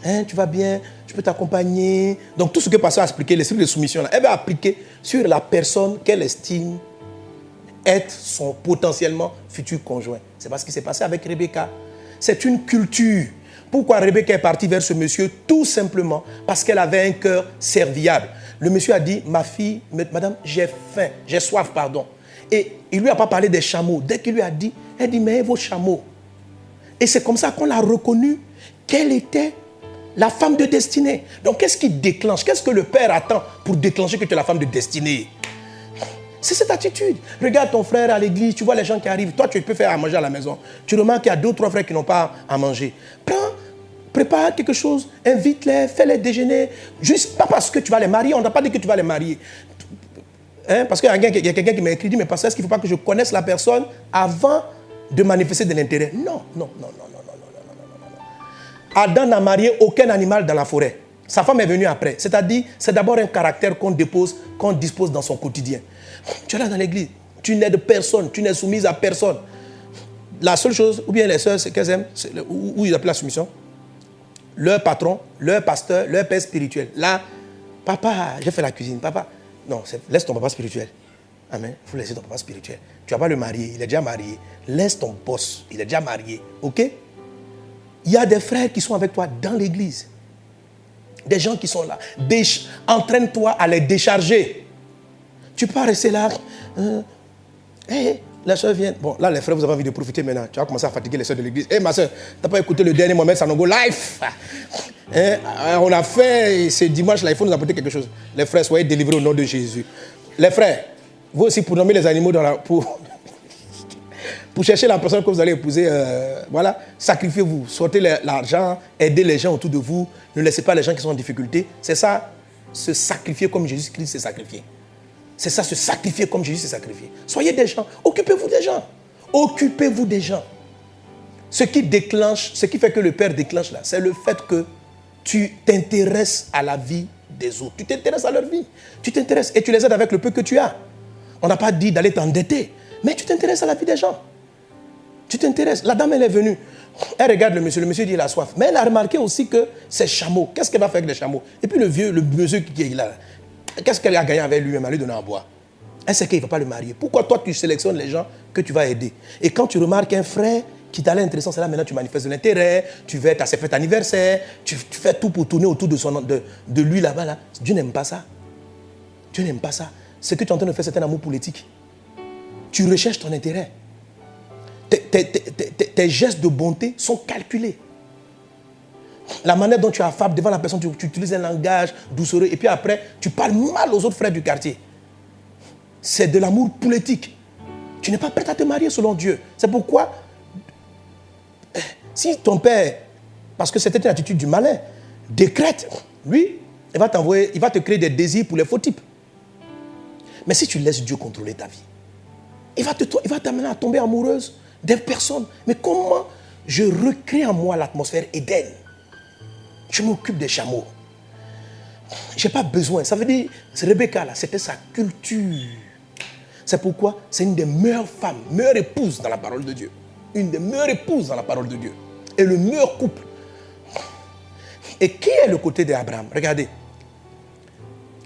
Hein, tu vas bien, je peux t'accompagner. Donc, tout ce que Pasteur a expliqué, l'esprit de soumission, là, elle va appliquer sur la personne qu'elle estime être son potentiellement futur conjoint. C'est pas ce qui s'est passé avec Rebecca. C'est une culture. Pourquoi Rebecca est partie vers ce monsieur? Tout simplement parce qu'elle avait un cœur serviable. Le monsieur a dit, ma fille, madame, j'ai faim, j'ai soif, pardon. Et il ne lui a pas parlé des chameaux. Dès qu'il lui a dit, elle dit, mais vos chameaux. Et c'est comme ça qu'on l'a reconnue qu'elle était la femme de destinée. Donc qu'est-ce qui déclenche? Qu'est-ce que le père attend pour déclencher que tu es la femme de destinée? C'est cette attitude. Regarde ton frère à l'église, tu vois les gens qui arrivent. Toi, tu peux faire à manger à la maison. Tu remarques qu'il y a 2 ou 3 frères qui n'ont pas à manger. Prépare quelque chose, invite-les, fais-les déjeuner. Juste pas parce que tu vas les marier. On n'a pas dit que tu vas les marier. Hein? Parce qu'il y a quelqu'un qui m'a écrit, dit, mais pasteur, est-ce qu'il ne faut pas que je connaisse la personne avant de manifester de l'intérêt? Non. Adam n'a marié aucun animal dans la forêt. Sa femme est venue après. C'est-à-dire, c'est d'abord un caractère qu'on dispose dans son quotidien. Tu es là dans l'église, tu n'es de personne, tu n'es soumise à personne. La seule chose, ou bien les sœurs, c'est qu'elles aiment, où ils appellent la soumission, leur patron, leur pasteur, leur père spirituel. Là, papa, j'ai fait la cuisine, papa. Non, laisse ton papa spirituel. Amen. Il faut laisser ton papa spirituel. Tu ne vas pas le marier, il est déjà marié. Laisse ton boss, il est déjà marié. Ok? Il y a des frères qui sont avec toi dans l'église. Des gens qui sont là. Entraîne-toi à les décharger. Tu peux pas rester là. Les soeurs viennent. Bon, là, les frères, vous avez envie de profiter maintenant. Tu vas commencer à fatiguer les soeurs de l'église. Hé, ma soeur, tu n'as pas écouté le dernier Mohamed Sanogo live? Hein? On a fait ce dimanche-là, il faut nous apporter quelque chose. Les frères, soyez délivrés au nom de Jésus. Les frères, vous aussi, pour nommer les animaux dans la... Pour chercher la personne que vous allez épouser, voilà, sacrifiez-vous, sortez l'argent, aidez les gens autour de vous, ne laissez pas les gens qui sont en difficulté. C'est ça, se sacrifier comme Jésus-Christ s'est sacrifié. C'est ça, se sacrifier comme Jésus s'est sacrifié. Soyez des gens, occupez-vous des gens. Occupez-vous des gens. Ce qui déclenche, ce qui fait que le Père déclenche là, c'est le fait que tu t'intéresses à la vie des autres. Tu t'intéresses à leur vie. Tu t'intéresses et tu les aides avec le peu que tu as. On n'a pas dit d'aller t'endetter, mais tu t'intéresses à la vie des gens. Tu t'intéresses. La dame, elle est venue. Elle regarde le monsieur dit il a soif. Mais elle a remarqué aussi que ces chameaux, qu'est-ce qu'elle va faire avec les chameaux? Et puis le monsieur qui est là, qu'est-ce qu'elle a gagné avec lui-même à lui donner à boire? Elle sait qu'il ne va pas le marier. Pourquoi toi, tu sélectionnes les gens que tu vas aider? Et quand tu remarques un frère qui t'a l'air intéressant, c'est là maintenant tu manifestes de l'intérêt, tu veux être à ses fêtes anniversaires, tu fais tout pour tourner autour de lui là-bas. Là. Dieu n'aime pas ça. Dieu n'aime pas ça. Ce que tu es en train de faire, c'est un amour politique. Tu recherches ton intérêt. Tes gestes de bonté sont calculés. La manière dont tu affabes devant la personne, tu utilises un langage doucereux et puis après, tu parles mal aux autres frères du quartier. C'est de l'amour politique. Tu n'es pas prêt à te marier selon Dieu. C'est pourquoi, si ton père, parce que c'était une attitude du malin, décrète, lui, il va te créer des désirs pour les faux types. Mais si tu laisses Dieu contrôler ta vie, il va t'amener à tomber amoureuse des personnes. Mais comment je recrée en moi l'atmosphère Éden? Je m'occupe des chameaux. Je n'ai pas besoin. Ça veut dire, Rebecca, là, c'était sa culture. C'est pourquoi c'est une des meilleures femmes, meilleure épouse dans la parole de Dieu. Une des meilleures épouses dans la parole de Dieu. Et le meilleur couple. Et qui est le côté d'Abraham? Regardez.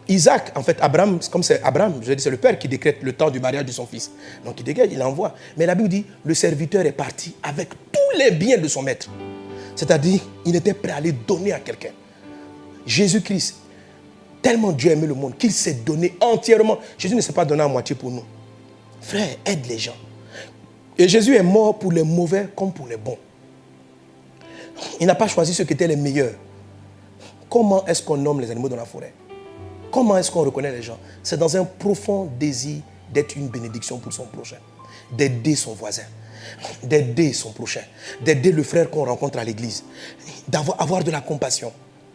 Isaac, en fait, Abraham, comme c'est Abraham, je dis, c'est le père qui décrète le temps du mariage de son fils. Donc il dégage, il envoie. Mais la Bible dit, le serviteur est parti avec tous les biens de son maître. C'est-à-dire, il était prêt à les donner à quelqu'un. Jésus-Christ, tellement Dieu aimait le monde qu'il s'est donné entièrement. Jésus ne s'est pas donné à moitié pour nous. Frère, aide les gens. Et Jésus est mort pour les mauvais comme pour les bons. Il n'a pas choisi ceux qui étaient les meilleurs. Comment est-ce qu'on nomme les animaux dans la forêt? Comment est-ce qu'on reconnaît les gens? C'est dans un profond désir d'être une bénédiction pour son prochain. D'aider son voisin. D'aider son prochain. D'aider le frère qu'on rencontre à l'église. D'avoir de la compassion.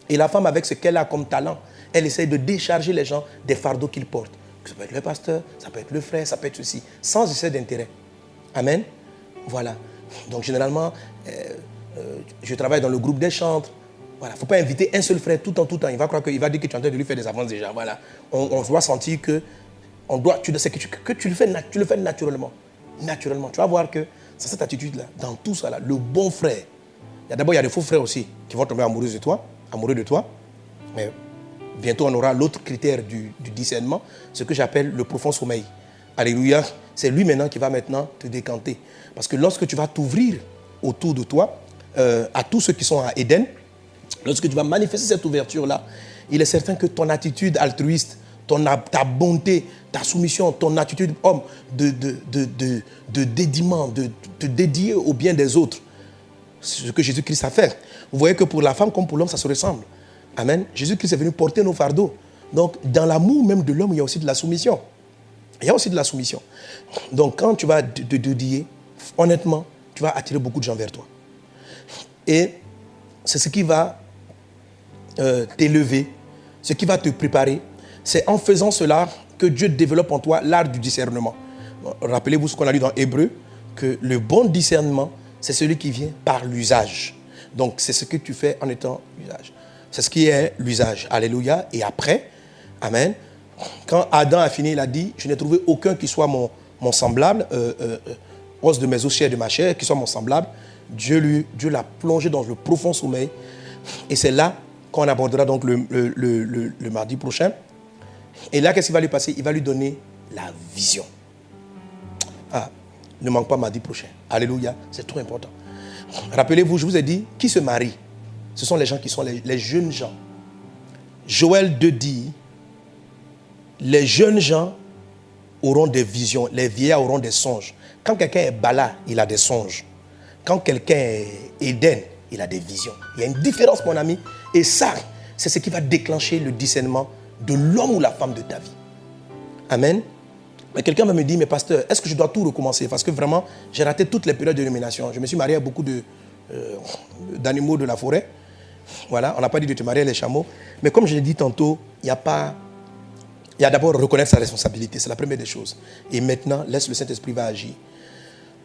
Et la femme, avec ce qu'elle a comme talent, elle essaie de décharger les gens des fardeaux qu'ils portent. Ça peut être le pasteur, ça peut être le frère, ça peut être ceci. Sans essai d'intérêt. Amen. Voilà. Donc généralement, je travaille dans le groupe des chantres. Voilà, il ne faut pas inviter un seul frère tout le temps. Il va croire qu'il va dire que tu es en train de lui faire des avances déjà. Voilà. On doit sentir que, tu le fais naturellement. Naturellement. Tu vas voir que c'est cette attitude-là, dans tout ça, là, le bon frère. D'abord, il y a des faux frères aussi qui vont tomber amoureux de toi. Mais bientôt, on aura l'autre critère du discernement, ce que j'appelle le profond sommeil. Alléluia. C'est lui maintenant qui va maintenant te décanter. Parce que lorsque tu vas t'ouvrir autour de toi, à tous ceux qui sont à Éden, lorsque tu vas manifester cette ouverture-là, il est certain que ton attitude altruiste, ta bonté, ta soumission, ton attitude homme de dédiement, de te dédier au bien des autres, c'est ce que Jésus-Christ a fait. Vous voyez que pour la femme comme pour l'homme, ça se ressemble. Amen. Jésus-Christ est venu porter nos fardeaux. Donc, dans l'amour même de l'homme, il y a aussi de la soumission. Il y a aussi de la soumission. Donc, quand tu vas te dédier, honnêtement, tu vas attirer beaucoup de gens vers toi. Et c'est ce qui va t'élever, ce qui va te préparer. C'est en faisant cela que Dieu développe en toi l'art du discernement. Rappelez-vous ce qu'on a lu dans Hébreux, que le bon discernement, c'est celui qui vient par l'usage. Donc, c'est ce que tu fais en étant l'usage. C'est ce qui est l'usage. Alléluia. Et après, amen, quand Adam a fini, il a dit, je n'ai trouvé aucun qui soit mon semblable, os de mes os, chair de ma chair, qui soit mon semblable. Dieu l'a plongé dans le profond sommeil. Et c'est là qu'on abordera donc le mardi prochain. Et là, qu'est-ce qui va lui passer? Il va lui donner la vision. Ah, ne manque pas mardi prochain. Alléluia, c'est trop important. Rappelez-vous, je vous ai dit, qui se marie? Ce sont les gens qui sont les jeunes gens. Joël 2 dit, les jeunes gens auront des visions, les vieillards auront des songes. Quand quelqu'un est Bala, il a des songes. Quand quelqu'un est Éden, il a des visions. Il y a une différence, mon ami. Et ça, c'est ce qui va déclencher le discernement de l'homme ou la femme de ta vie. Amen. Mais quelqu'un va me dire, mais pasteur, est-ce que je dois tout recommencer? Parce que vraiment, j'ai raté toutes les périodes de nomination. Je me suis marié à beaucoup d'animaux de la forêt. Voilà, on n'a pas dit de te marier les chameaux. Mais comme je l'ai dit tantôt, il y a d'abord reconnaître sa responsabilité. C'est la première des choses. Et maintenant, laisse le Saint-Esprit va agir.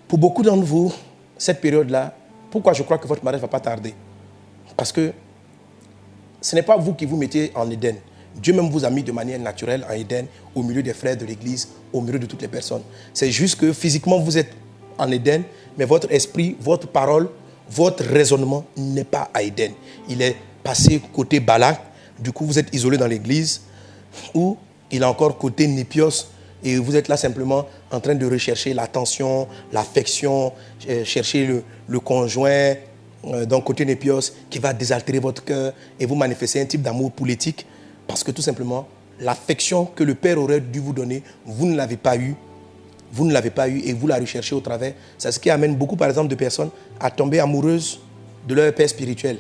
Pour beaucoup d'entre vous, cette période-là, pourquoi je crois que votre mariage ne va pas tarder? Parce que ce n'est pas vous qui vous mettez en Éden. Dieu même vous a mis de manière naturelle en Éden, au milieu des frères de l'église, au milieu de toutes les personnes. C'est juste que physiquement vous êtes en Éden, mais votre esprit, votre parole, votre raisonnement n'est pas à Éden. Il est passé côté Balak, du coup vous êtes isolé dans l'église, ou il est encore côté Népios, et vous êtes là simplement en train de rechercher l'attention, l'affection, chercher le conjoint, donc côté Népios, qui va désaltérer votre cœur et vous manifester un type d'amour politique, parce que tout simplement, l'affection que le Père aurait dû vous donner, vous ne l'avez pas eu. Vous ne l'avez pas eu et vous la recherchez au travers. C'est ce qui amène beaucoup, par exemple, de personnes à tomber amoureuses de leur père spirituel.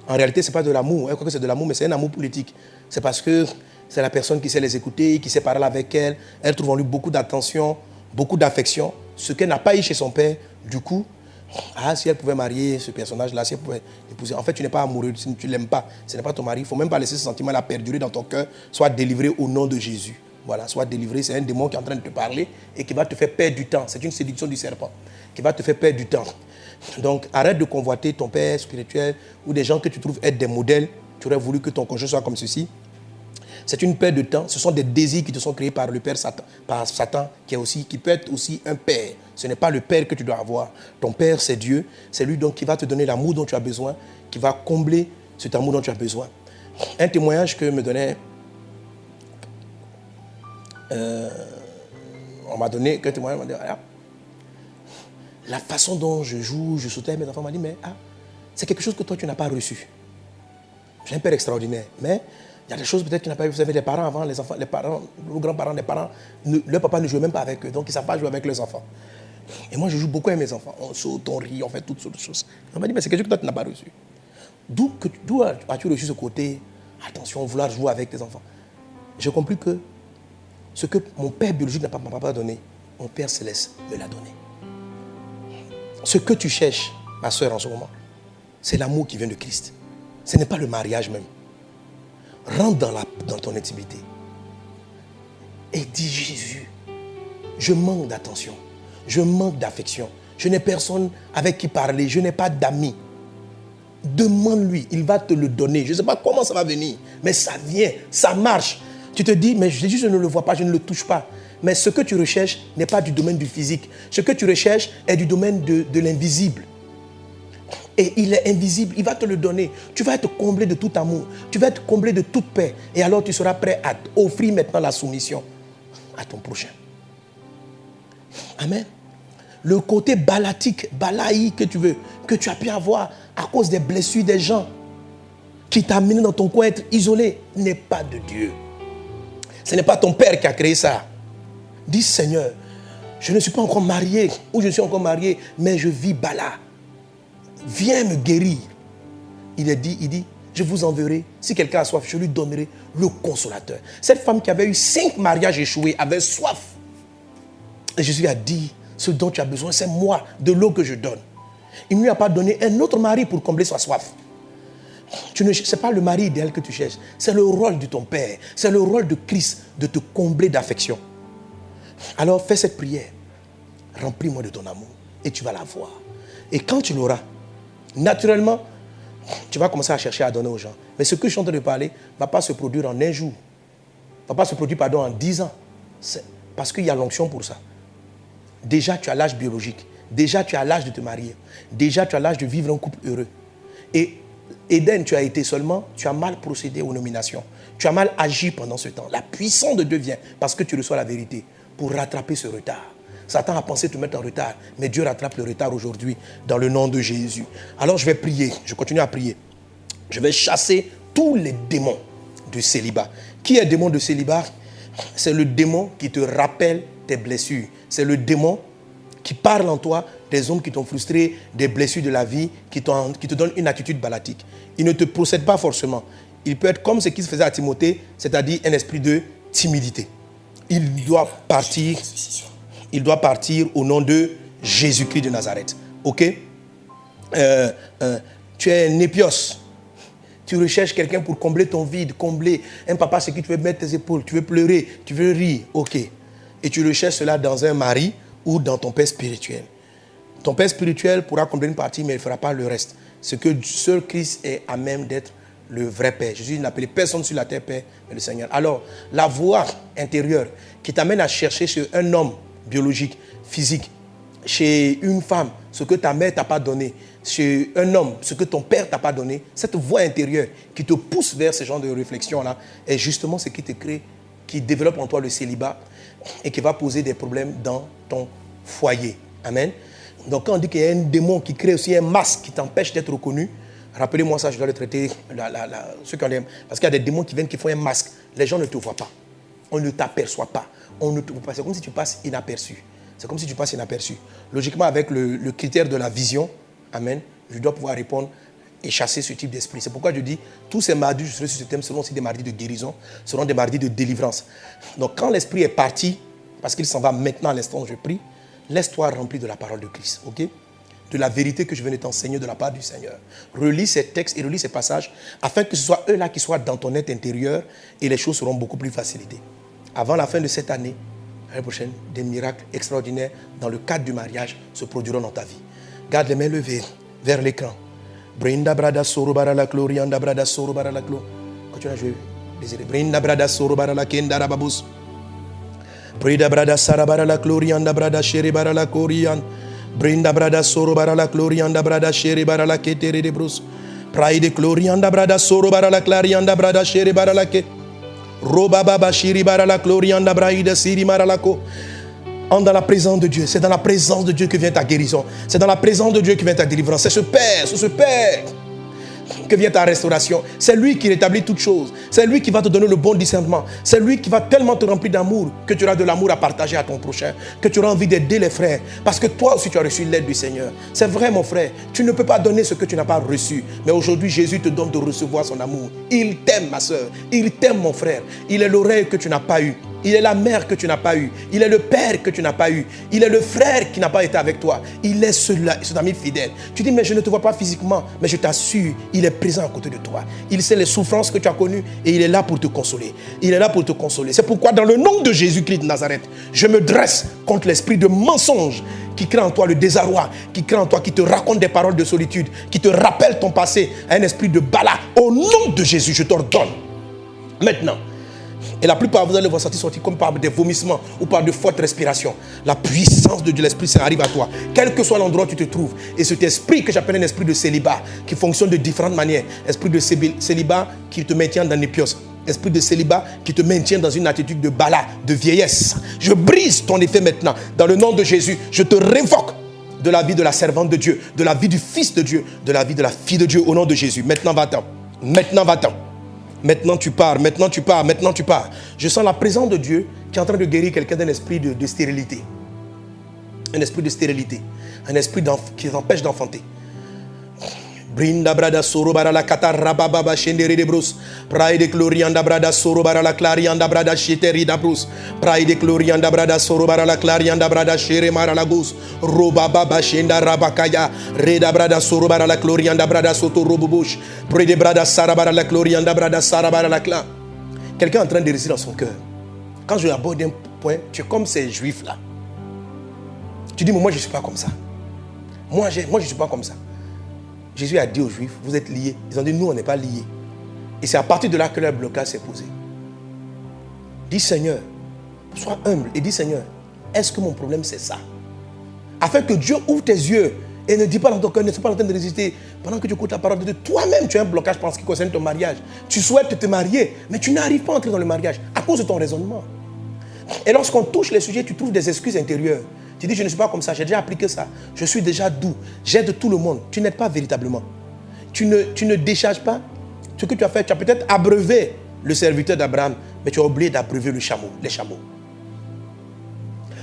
En réalité, ce n'est pas de l'amour. Je crois que c'est de l'amour, mais c'est un amour politique. C'est parce que c'est la personne qui sait les écouter, qui sait parler avec elle. Elle trouve en lui beaucoup d'attention, beaucoup d'affection. Ce qu'elle n'a pas eu chez son père, du coup, si elle pouvait marier ce personnage-là, si elle pouvait l'épouser. En fait, tu n'es pas amoureux, tu ne l'aimes pas. Ce n'est pas ton mari. Il ne faut même pas laisser ce sentiment-là perdurer dans ton cœur. Sois délivré au nom de Jésus. Voilà, sois délivré. C'est un démon qui est en train de te parler et qui va te faire perdre du temps. C'est une séduction du serpent qui va te faire perdre du temps. Donc, arrête de convoiter ton père spirituel ou des gens que tu trouves être des modèles. Tu aurais voulu que ton conjoint soit comme ceci. C'est une perte de temps. Ce sont des désirs qui te sont créés par le père Satan, par Satan, qui peut être aussi un père. Ce n'est pas le père que tu dois avoir. Ton père, c'est Dieu. C'est lui donc qui va te donner l'amour dont tu as besoin, qui va combler cet amour dont tu as besoin. Un témoignage que me donnait, on m'a donné, qu'un témoignage m'a dit, la façon dont je joue, je sautais, mes enfants m'ont dit, mais c'est quelque chose que toi tu n'as pas reçu. J'ai un père extraordinaire, mais il y a des choses peut-être qu'il n'a pas eu. Vous savez, les parents avant, les enfants, les parents, nos grands-parents, les parents, leur papa ne jouait même pas avec eux, donc ils ne savent pas jouer avec leurs enfants. Et moi, je joue beaucoup avec mes enfants. On saute, on rit, on fait toutes sortes de choses. On m'a dit, mais c'est quelque chose que toi, tu n'as pas reçu. D'où as-tu reçu ce côté, attention, vouloir jouer avec tes enfants? J'ai compris que ce que mon père biologique m'a pas donné, mon père céleste me l'a donné. Ce que tu cherches, ma soeur, en ce moment, c'est l'amour qui vient de Christ. Ce n'est pas le mariage même. Rentre dans ton intimité et dis, Jésus, je manque d'attention, je manque d'affection, je n'ai personne avec qui parler, je n'ai pas d'amis. Demande-lui, il va te le donner. Je ne sais pas comment ça va venir, mais ça vient, ça marche. Tu te dis, mais Jésus, je ne le vois pas, je ne le touche pas. Mais ce que tu recherches n'est pas du domaine du physique. Ce que tu recherches est du domaine de l'invisible. Et il est invisible, il va te le donner. Tu vas être comblé de tout amour. Tu vas être comblé de toute paix. Et alors tu seras prêt à offrir maintenant la soumission à ton prochain. Amen. Le côté balatique, balaïque que tu as pu avoir à cause des blessures des gens qui t'a amené dans ton coin à être isolé, n'est pas de Dieu. Ce n'est pas ton père qui a créé ça. Dis, Seigneur, je ne suis pas encore marié ou je suis encore marié, mais je vis Bala. Viens me guérir. Il dit, je vous enverrai. Si quelqu'un a soif, je lui donnerai le consolateur. Cette femme qui avait eu 5 mariages échoués avait soif. Et Jésus a dit, ce dont tu as besoin, c'est moi, de l'eau que je donne. Il ne lui a pas donné un autre mari pour combler sa soif. Ce n'est pas le mari idéal que tu cherches. C'est le rôle de ton Père. C'est le rôle de Christ de te combler d'affection. Alors fais cette prière. Remplis-moi de ton amour. Et tu vas la voir. Et quand tu l'auras, naturellement, tu vas commencer à chercher à donner aux gens. Mais ce que je suis en train de parler ne va pas se produire en un jour. Ne va pas se produire, en 10 ans. C'est parce qu'il y a l'onction pour ça. Déjà, tu as l'âge biologique. Déjà, tu as l'âge de te marier. Déjà, tu as l'âge de vivre un couple heureux. Et Éden, tu as été seulement, tu as mal procédé aux nominations. Tu as mal agi pendant ce temps. La puissance de Dieu vient parce que tu reçois la vérité pour rattraper ce retard. Satan a pensé te mettre en retard, mais Dieu rattrape le retard aujourd'hui dans le nom de Jésus. Alors je vais prier, je continue à prier. Je vais chasser tous les démons de célibat. Qui est démon de célibat? C'est le démon qui te rappelle tes blessures. C'est le démon qui parle en toi des hommes qui t'ont frustré, des blessures de la vie, qui te donnent une attitude balatique. Il ne te procède pas forcément. Il peut être comme ce qui se faisait à Timothée, c'est-à-dire un esprit de timidité. Il doit partir au nom de Jésus-Christ de Nazareth. Ok? Tu es un épios. Tu recherches quelqu'un pour combler ton vide, combler un papa sur qui tu veux mettre tes épaules, tu veux pleurer, tu veux rire. Ok. Et tu recherches cela dans un mari ou dans ton père spirituel. Ton père spirituel pourra combler une partie, mais il ne fera pas le reste. Ce que seul Christ est à même d'être le vrai Père. Jésus n'a appelé personne sur la terre Père, mais le Seigneur. Alors, la voix intérieure qui t'amène à chercher chez un homme biologique, physique, chez une femme, ce que ta mère t'a pas donné, chez un homme, ce que ton père t'a pas donné, cette voix intérieure qui te pousse vers ce genre de réflexion-là, est justement ce qui te crée, qui développe en toi le célibat et qui va poser des problèmes dans ton foyer. Amen. Donc quand on dit qu'il y a un démon qui crée aussi un masque qui t'empêche d'être reconnu, rappelez-moi ça, je dois le traiter, ceux qui en aiment. Parce qu'il y a des démons qui viennent, qui font un masque. Les gens ne te voient pas. On ne t'aperçoit pas. On ne te voit pas. C'est comme si tu passes inaperçu. C'est comme si tu passes inaperçu. Logiquement, avec le critère de la vision, amen, je dois pouvoir répondre et chasser ce type d'esprit. C'est pourquoi je dis, tous ces mardis, je serai sur ce thème, seront aussi des mardis de guérison, seront des mardis de délivrance. Donc quand l'esprit est parti, parce qu'il s'en va maintenant à l'instant où je prie, laisse-toi remplir de la parole de Christ, ok? De la vérité que je viens de t'enseigner de la part du Seigneur. Relis ces textes et relis ces passages afin que ce soit eux-là qui soient dans ton être intérieur et les choses seront beaucoup plus facilitées. Avant la fin de cette année, l'année prochaine, des miracles extraordinaires dans le cadre du mariage se produiront dans ta vie. Garde les mains levées vers l'écran. Brinda brada soro barala glorianda brada soro barala glo. Continue à jouer. Désiré. Brinda brada soro barala kenda rababus. Brinda brada sara barala glorianda brada sheri barala korian. Brinda brada soro barala glorianda brada sheri barala ketere de brus. Praide glorianda brada soro barala clarianda brada sheri barala ke. Roba baba shiri barala glorianda braida siri maralako. Entre dans la présence de Dieu. C'est dans la présence de Dieu que vient ta guérison. C'est dans la présence de Dieu que vient ta délivrance. C'est ce Père que vient ta restauration. C'est lui qui rétablit toutes choses. C'est lui qui va te donner le bon discernement. C'est lui qui va tellement te remplir d'amour que tu auras de l'amour à partager à ton prochain, que tu auras envie d'aider les frères. Parce que toi aussi tu as reçu l'aide du Seigneur. C'est vrai mon frère, tu ne peux pas donner ce que tu n'as pas reçu. Mais aujourd'hui Jésus te donne de recevoir son amour. Il t'aime ma soeur, il t'aime mon frère. Il est l'oreille que tu n'as pas eue. Il est la mère que tu n'as pas eue. Il est le père que tu n'as pas eu. Il est le frère qui n'a pas été avec toi. Il est cet ami fidèle. Tu dis, mais je ne te vois pas physiquement. Mais je t'assure, il est présent à côté de toi. Il sait les souffrances que tu as connues et il est là pour te consoler. Il est là pour te consoler. C'est pourquoi dans le nom de Jésus-Christ de Nazareth, je me dresse contre l'esprit de mensonge qui crée en toi le désarroi, qui crée en toi, qui te raconte des paroles de solitude, qui te rappelle ton passé à un esprit de bala. Au nom de Jésus, je t'ordonne. Maintenant, et la plupart, vous allez voir sortir comme par des vomissements ou par de fortes respirations. La puissance de Dieu, l'esprit, ça arrive à toi. Quel que soit l'endroit où tu te trouves. Et cet esprit que j'appelle un esprit de célibat, qui fonctionne de différentes manières. Esprit de célibat qui te maintient dans l'épios. Esprit de célibat qui te maintient dans une attitude de bala, de vieillesse. Je brise ton effet maintenant. Dans le nom de Jésus, je te révoque de la vie de la servante de Dieu, de la vie du fils de Dieu, de la vie de la fille de Dieu, au nom de Jésus. Maintenant, va-t'en. Maintenant, va-t'en. Maintenant tu pars, maintenant tu pars, maintenant tu pars. Je sens la présence de Dieu qui est en train de guérir quelqu'un d'un esprit de stérilité. Un esprit de stérilité. Un esprit qui t'empêche d'enfanter. Brinda brada soro bara la kata rababa shendere de brus. Pride glorianda brada soro bara la clarianda brada sheteri da brus. Pride glorianda brada soro bara la clarianda brada shere mara la gus. Roba baba shenda rabakaya. Reda brada soro bara la glorianda brada soto robubush. Pride brada sara bara la glorianda brada sara bara la cla. Quelqu'un est en train de résister dans son cœur. Quand je aborde un point, tu es comme ces juifs là. Tu dis mais moi je ne suis pas comme ça. Moi je ne suis pas comme ça. Jésus a dit aux Juifs, vous êtes liés. Ils ont dit, nous, on n'est pas liés. Et c'est à partir de là que leur blocage s'est posé. Dis, Seigneur, sois humble et dis, Seigneur, est-ce que mon problème, c'est ça? Afin que Dieu ouvre tes yeux et ne dis pas dans ton cœur, ne sois pas en train de résister. Pendant que tu écoutes la parole de Dieu, toi-même, tu as un blocage en ce qui concerne ton mariage. Tu souhaites te marier, mais tu n'arrives pas à entrer dans le mariage à cause de ton raisonnement. Et lorsqu'on touche les sujets, tu trouves des excuses intérieures. Tu dis, je ne suis pas comme ça, j'ai déjà appliqué ça. Je suis déjà doux, j'aide tout le monde. Tu n'aides pas véritablement. Tu ne décharges pas ce que tu as fait. Tu as peut-être abreuvé le serviteur d'Abraham, mais tu as oublié d'abreuver les chameaux.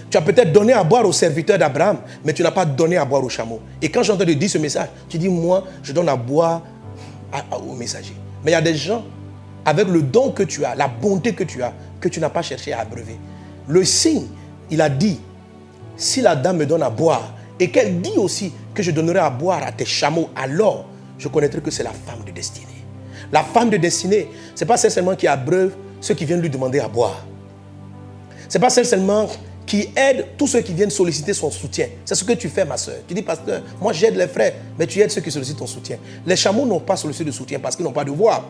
Tu as peut-être donné à boire aux serviteurs d'Abraham, mais tu n'as pas donné à boire aux chameaux. Et quand j'entends te dire ce message, tu dis, moi, je donne à boire aux messagers. Mais il y a des gens, avec le don que tu as, la bonté que tu as, que tu n'as pas cherché à abreuver. Le signe, il a dit, si la dame me donne à boire, et qu'elle dit aussi que je donnerai à boire à tes chameaux, alors je connaîtrai que c'est la femme de destinée. La femme de destinée, ce n'est pas celle seulement qui abreuve ceux qui viennent lui demander à boire. Ce n'est pas celle seulement qui aide tous ceux qui viennent solliciter son soutien. C'est ce que tu fais, ma soeur. Tu dis, pasteur, moi j'aide les frères, mais tu aides ceux qui sollicitent ton soutien. Les chameaux n'ont pas sollicité de soutien parce qu'ils n'ont pas de voix.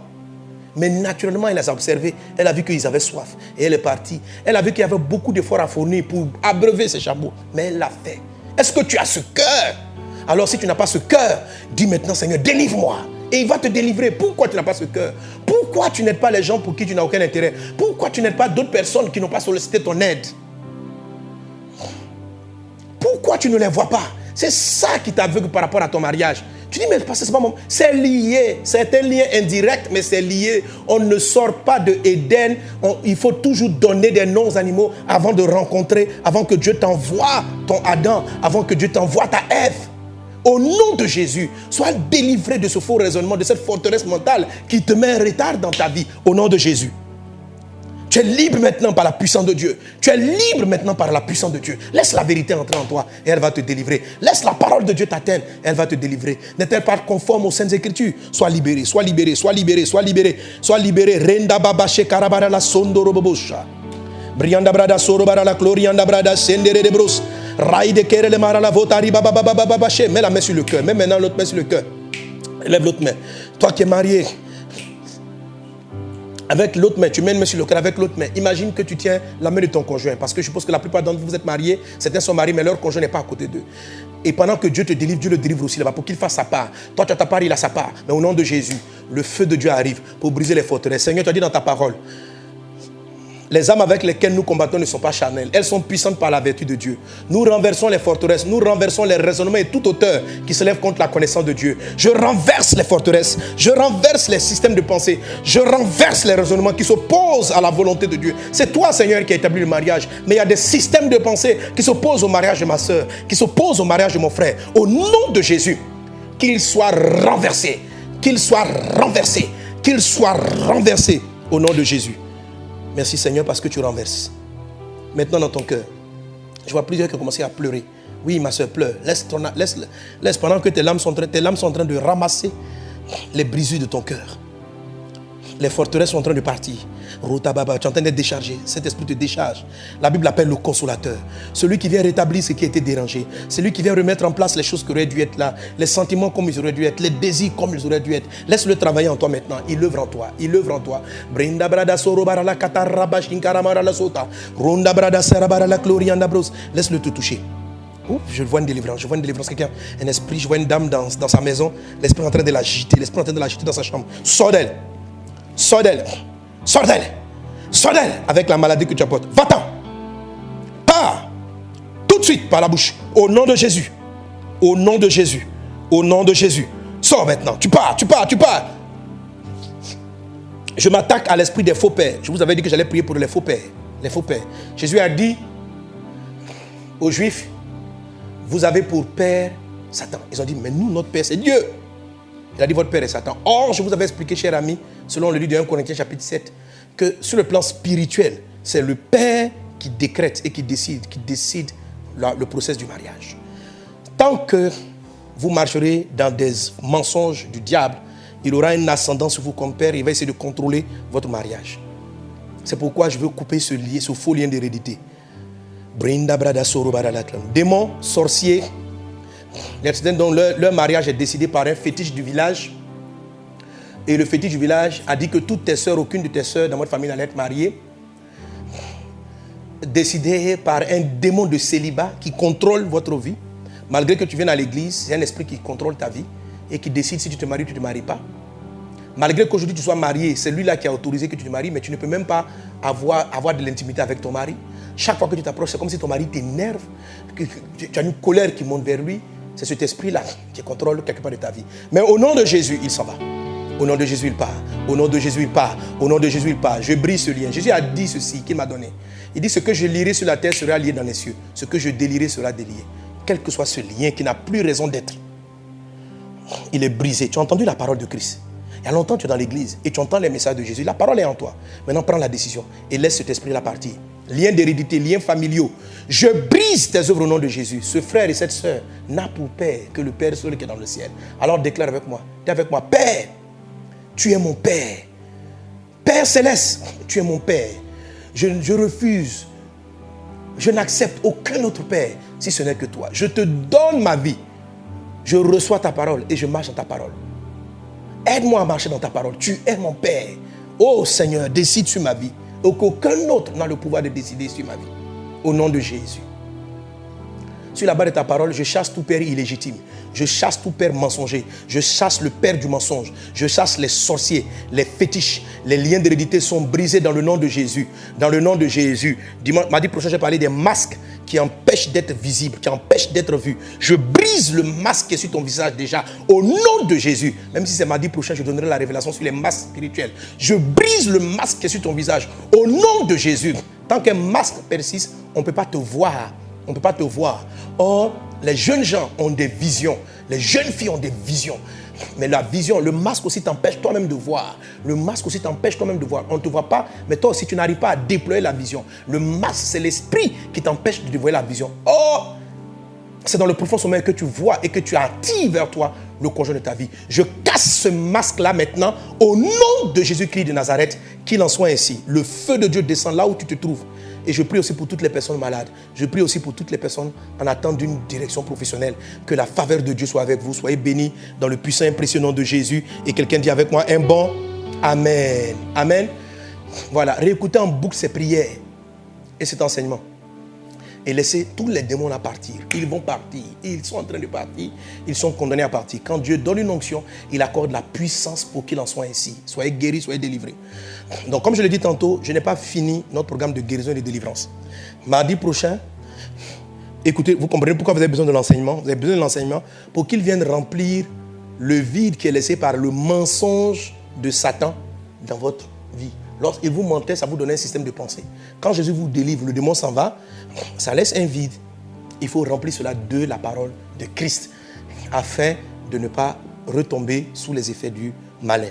Mais naturellement, elle les a observés. Elle a vu qu'ils avaient soif. Et elle est partie. Elle a vu qu'il y avait beaucoup d'efforts à fournir pour abreuver ces chameaux. Mais elle l'a fait. Est-ce que tu as ce cœur? Alors si tu n'as pas ce cœur, dis maintenant, Seigneur, délivre-moi. Et il va te délivrer. Pourquoi tu n'as pas ce cœur? Pourquoi tu n'aides pas les gens pour qui tu n'as aucun intérêt? Pourquoi tu n'aides pas d'autres personnes qui n'ont pas sollicité ton aide? Pourquoi tu ne les vois pas? C'est ça qui t'aveugle par rapport à ton mariage. Tu dis, mais c'est pas mon... C'est lié. C'est un lien indirect, mais c'est lié. On ne sort pas de Éden. Il faut toujours donner des noms aux animaux avant de rencontrer, avant que Dieu t'envoie ton Adam, avant que Dieu t'envoie ta Ève. Au nom de Jésus, sois délivré de ce faux raisonnement, de cette forteresse mentale qui te met en retard dans ta vie. Au nom de Jésus. Tu es libre maintenant par la puissance de Dieu. Tu es libre maintenant par la puissance de Dieu. Laisse la vérité entrer en toi et elle va te délivrer. Laisse la parole de Dieu t'atteindre, elle va te délivrer. N'est-elle pas conforme aux Saintes Écritures? Sois libéré, sois libéré, sois libéré, sois libéré, sois libéré. Renda baba shekarabara la sondorobosha. Brianda brada sorobara la glorianda brada sendere de bros. Raï de kere le mara la votari baba baba baba she. Mets la main sur le cœur. Mets maintenant l'autre main sur le cœur. Lève l'autre main. Toi qui es marié, avec l'autre main, tu mets une main sur le cœur avec l'autre main. Imagine que tu tiens la main de ton conjoint. Parce que je suppose que la plupart d'entre vous, vous êtes mariés. Certains sont mariés, mais leur conjoint n'est pas à côté d'eux. Et pendant que Dieu te délivre, Dieu le délivre aussi là-bas pour qu'il fasse sa part. Toi, tu as ta part, il a sa part. Mais au nom de Jésus, le feu de Dieu arrive pour briser les forteresses. Seigneur, tu as dit dans ta parole, les âmes avec lesquelles nous combattons ne sont pas charnelles. Elles sont puissantes par la vertu de Dieu. Nous renversons les forteresses, nous renversons les raisonnements et toute hauteur qui se lève contre la connaissance de Dieu. Je renverse les forteresses, je renverse les systèmes de pensée, je renverse les raisonnements qui s'opposent à la volonté de Dieu. C'est toi, Seigneur, qui as établi le mariage. Mais il y a des systèmes de pensée qui s'opposent au mariage de ma soeur, qui s'opposent au mariage de mon frère. Au nom de Jésus, qu'ils soient renversés, qu'ils soient renversés, qu'ils soient renversés. Au nom de Jésus. Merci Seigneur parce que tu renverses. Maintenant dans ton cœur, je vois plusieurs qui ont commencé à pleurer. Oui, ma soeur, pleure. Laisse pendant que tes larmes sont en train de ramasser les brisures de ton cœur. Les forteresses sont en train de partir. Tu es en train d'être déchargé. Cet esprit te décharge. La Bible appelle le consolateur. Celui qui vient rétablir ce qui a été dérangé. Celui qui vient remettre en place les choses qui auraient dû être là. Les sentiments comme ils auraient dû être. Les désirs comme ils auraient dû être. Laisse-le travailler en toi maintenant. Il œuvre en toi. Il œuvre en toi. Laisse-le te toucher. Ouf, je vois une délivrance. Je vois une délivrance. Quelqu'un, un esprit, je vois une dame dans sa maison. L'esprit est en train de l'agiter. L'esprit est en train de l'agiter dans sa chambre. Sors d'elle. Sors d'elle. Sors d'elle. Sors d'elle avec la maladie que tu apportes. Va-t'en. Pars. Tout de suite par la bouche. Au nom de Jésus. Au nom de Jésus. Au nom de Jésus. Sors maintenant. Tu pars. Je m'attaque à l'esprit des faux pères. Je vous avais dit que j'allais prier pour les faux pères. Les faux pères. Jésus a dit aux Juifs, vous avez pour père Satan. Ils ont dit, mais nous, notre père, c'est Dieu. Il a dit, votre père est Satan. Or, je vous avais expliqué, cher ami, selon le livre de 1 Corinthiens chapitre 7, que sur le plan spirituel, c'est le père qui décrète et qui décide le processus du mariage. Tant que vous marcherez dans des mensonges du diable, il aura une ascendance sur vous comme père, il va essayer de contrôler votre mariage. C'est pourquoi je veux couper ce faux lien d'hérédité. Démons, sorciers, dont leur mariage est décidé par un fétiche du village. Et le fétiche du village a dit que toutes tes soeurs, aucune de tes soeurs dans votre famille n'allait être mariée. Décidé par un démon de célibat qui contrôle votre vie. Malgré que tu viennes à l'église, c'est un esprit qui contrôle ta vie et qui décide si tu te maries ou tu ne te maries pas. Malgré qu'aujourd'hui tu sois marié, c'est lui-là qui a autorisé que tu te maries, mais tu ne peux même pas avoir de l'intimité avec ton mari. Chaque fois que tu t'approches, c'est comme si ton mari t'énerve, que tu as une colère qui monte vers lui. C'est cet esprit-là qui contrôle quelque part de ta vie. Mais au nom de Jésus, il s'en va. Au nom de Jésus, il part. Au nom de Jésus, il part. Au nom de Jésus, il part. Je brise ce lien. Jésus a dit ceci qu'il m'a donné. Il dit, ce que je lierai sur la terre sera lié dans les cieux. Ce que je délierai sera délié. Quel que soit ce lien qui n'a plus raison d'être, il est brisé. Tu as entendu la parole de Christ. Il y a longtemps, tu es dans l'église et tu entends les messages de Jésus. La parole est en toi. Maintenant, prends la décision et laisse cet esprit-là partir. Liens d'hérédité, liens familiaux. Je brise tes œuvres au nom de Jésus. Ce frère et cette sœur n'a pour père que le Père seul qui est dans le ciel. Alors déclare avec moi. Dis avec moi, Père, tu es mon Père. Père céleste, tu es mon Père. Je refuse. Je n'accepte aucun autre Père si ce n'est que toi. Je te donne ma vie. Je reçois ta parole et je marche dans ta parole. Aide-moi à marcher dans ta parole. Tu es mon Père. Oh Seigneur, décide sur ma vie. Et qu'aucun autre n'a le pouvoir de décider sur ma vie. Au nom de Jésus. Sur la base de ta parole, je chasse tout père illégitime. Je chasse tout père mensonger. Je chasse le père du mensonge. Je chasse les sorciers, les fétiches. Les liens d'hérédité sont brisés dans le nom de Jésus. Dans le nom de Jésus. Mardi prochain, j'ai parlé des masques qui empêchent d'être visibles, qui empêchent d'être vus. Je brise le masque qui est sur ton visage déjà. Au nom de Jésus. Même si c'est mardi prochain, je donnerai la révélation sur les masques spirituels. Je brise le masque qui est sur ton visage. Au nom de Jésus. Tant qu'un masque persiste, on ne peut pas te voir. On ne peut pas te voir. Or, les jeunes gens ont des visions. Les jeunes filles ont des visions. Mais la vision, le masque aussi t'empêche toi-même de voir. Le masque aussi t'empêche toi-même de voir. On ne te voit pas, mais toi aussi tu n'arrives pas à déployer la vision. Le masque, c'est l'esprit qui t'empêche de déployer la vision. Or, c'est dans le profond sommeil que tu vois et que tu attires vers toi le conjoint de ta vie. Je casse ce masque-là maintenant au nom de Jésus-Christ de Nazareth. Qu'il en soit ainsi. Le feu de Dieu descend là où tu te trouves. Et je prie aussi pour toutes les personnes malades. Je prie aussi pour toutes les personnes en attente d'une direction professionnelle. Que la faveur de Dieu soit avec vous. Soyez bénis dans le puissant et impressionnant de Jésus. Et quelqu'un dit avec moi un bon Amen. Amen. Voilà, réécoutez en boucle ces prières et cet enseignement. Et laissez tous les démons là partir. Ils vont partir. Ils sont en train de partir. Ils sont condamnés à partir. Quand Dieu donne une onction, il accorde la puissance pour qu'il en soit ainsi. Soyez guéris, soyez délivrés. Donc, comme je l'ai dit tantôt, je n'ai pas fini notre programme de guérison et de délivrance. Mardi prochain, écoutez, vous comprenez pourquoi vous avez besoin de l'enseignement. Vous avez besoin de l'enseignement pour qu'il vienne remplir le vide qui est laissé par le mensonge de Satan dans votre vie. Lorsqu'il vous mentait, ça vous donnait un système de pensée. Quand Jésus vous délivre, le démon s'en va, ça laisse un vide. Il faut remplir cela de la parole de Christ afin de ne pas retomber sous les effets du malin.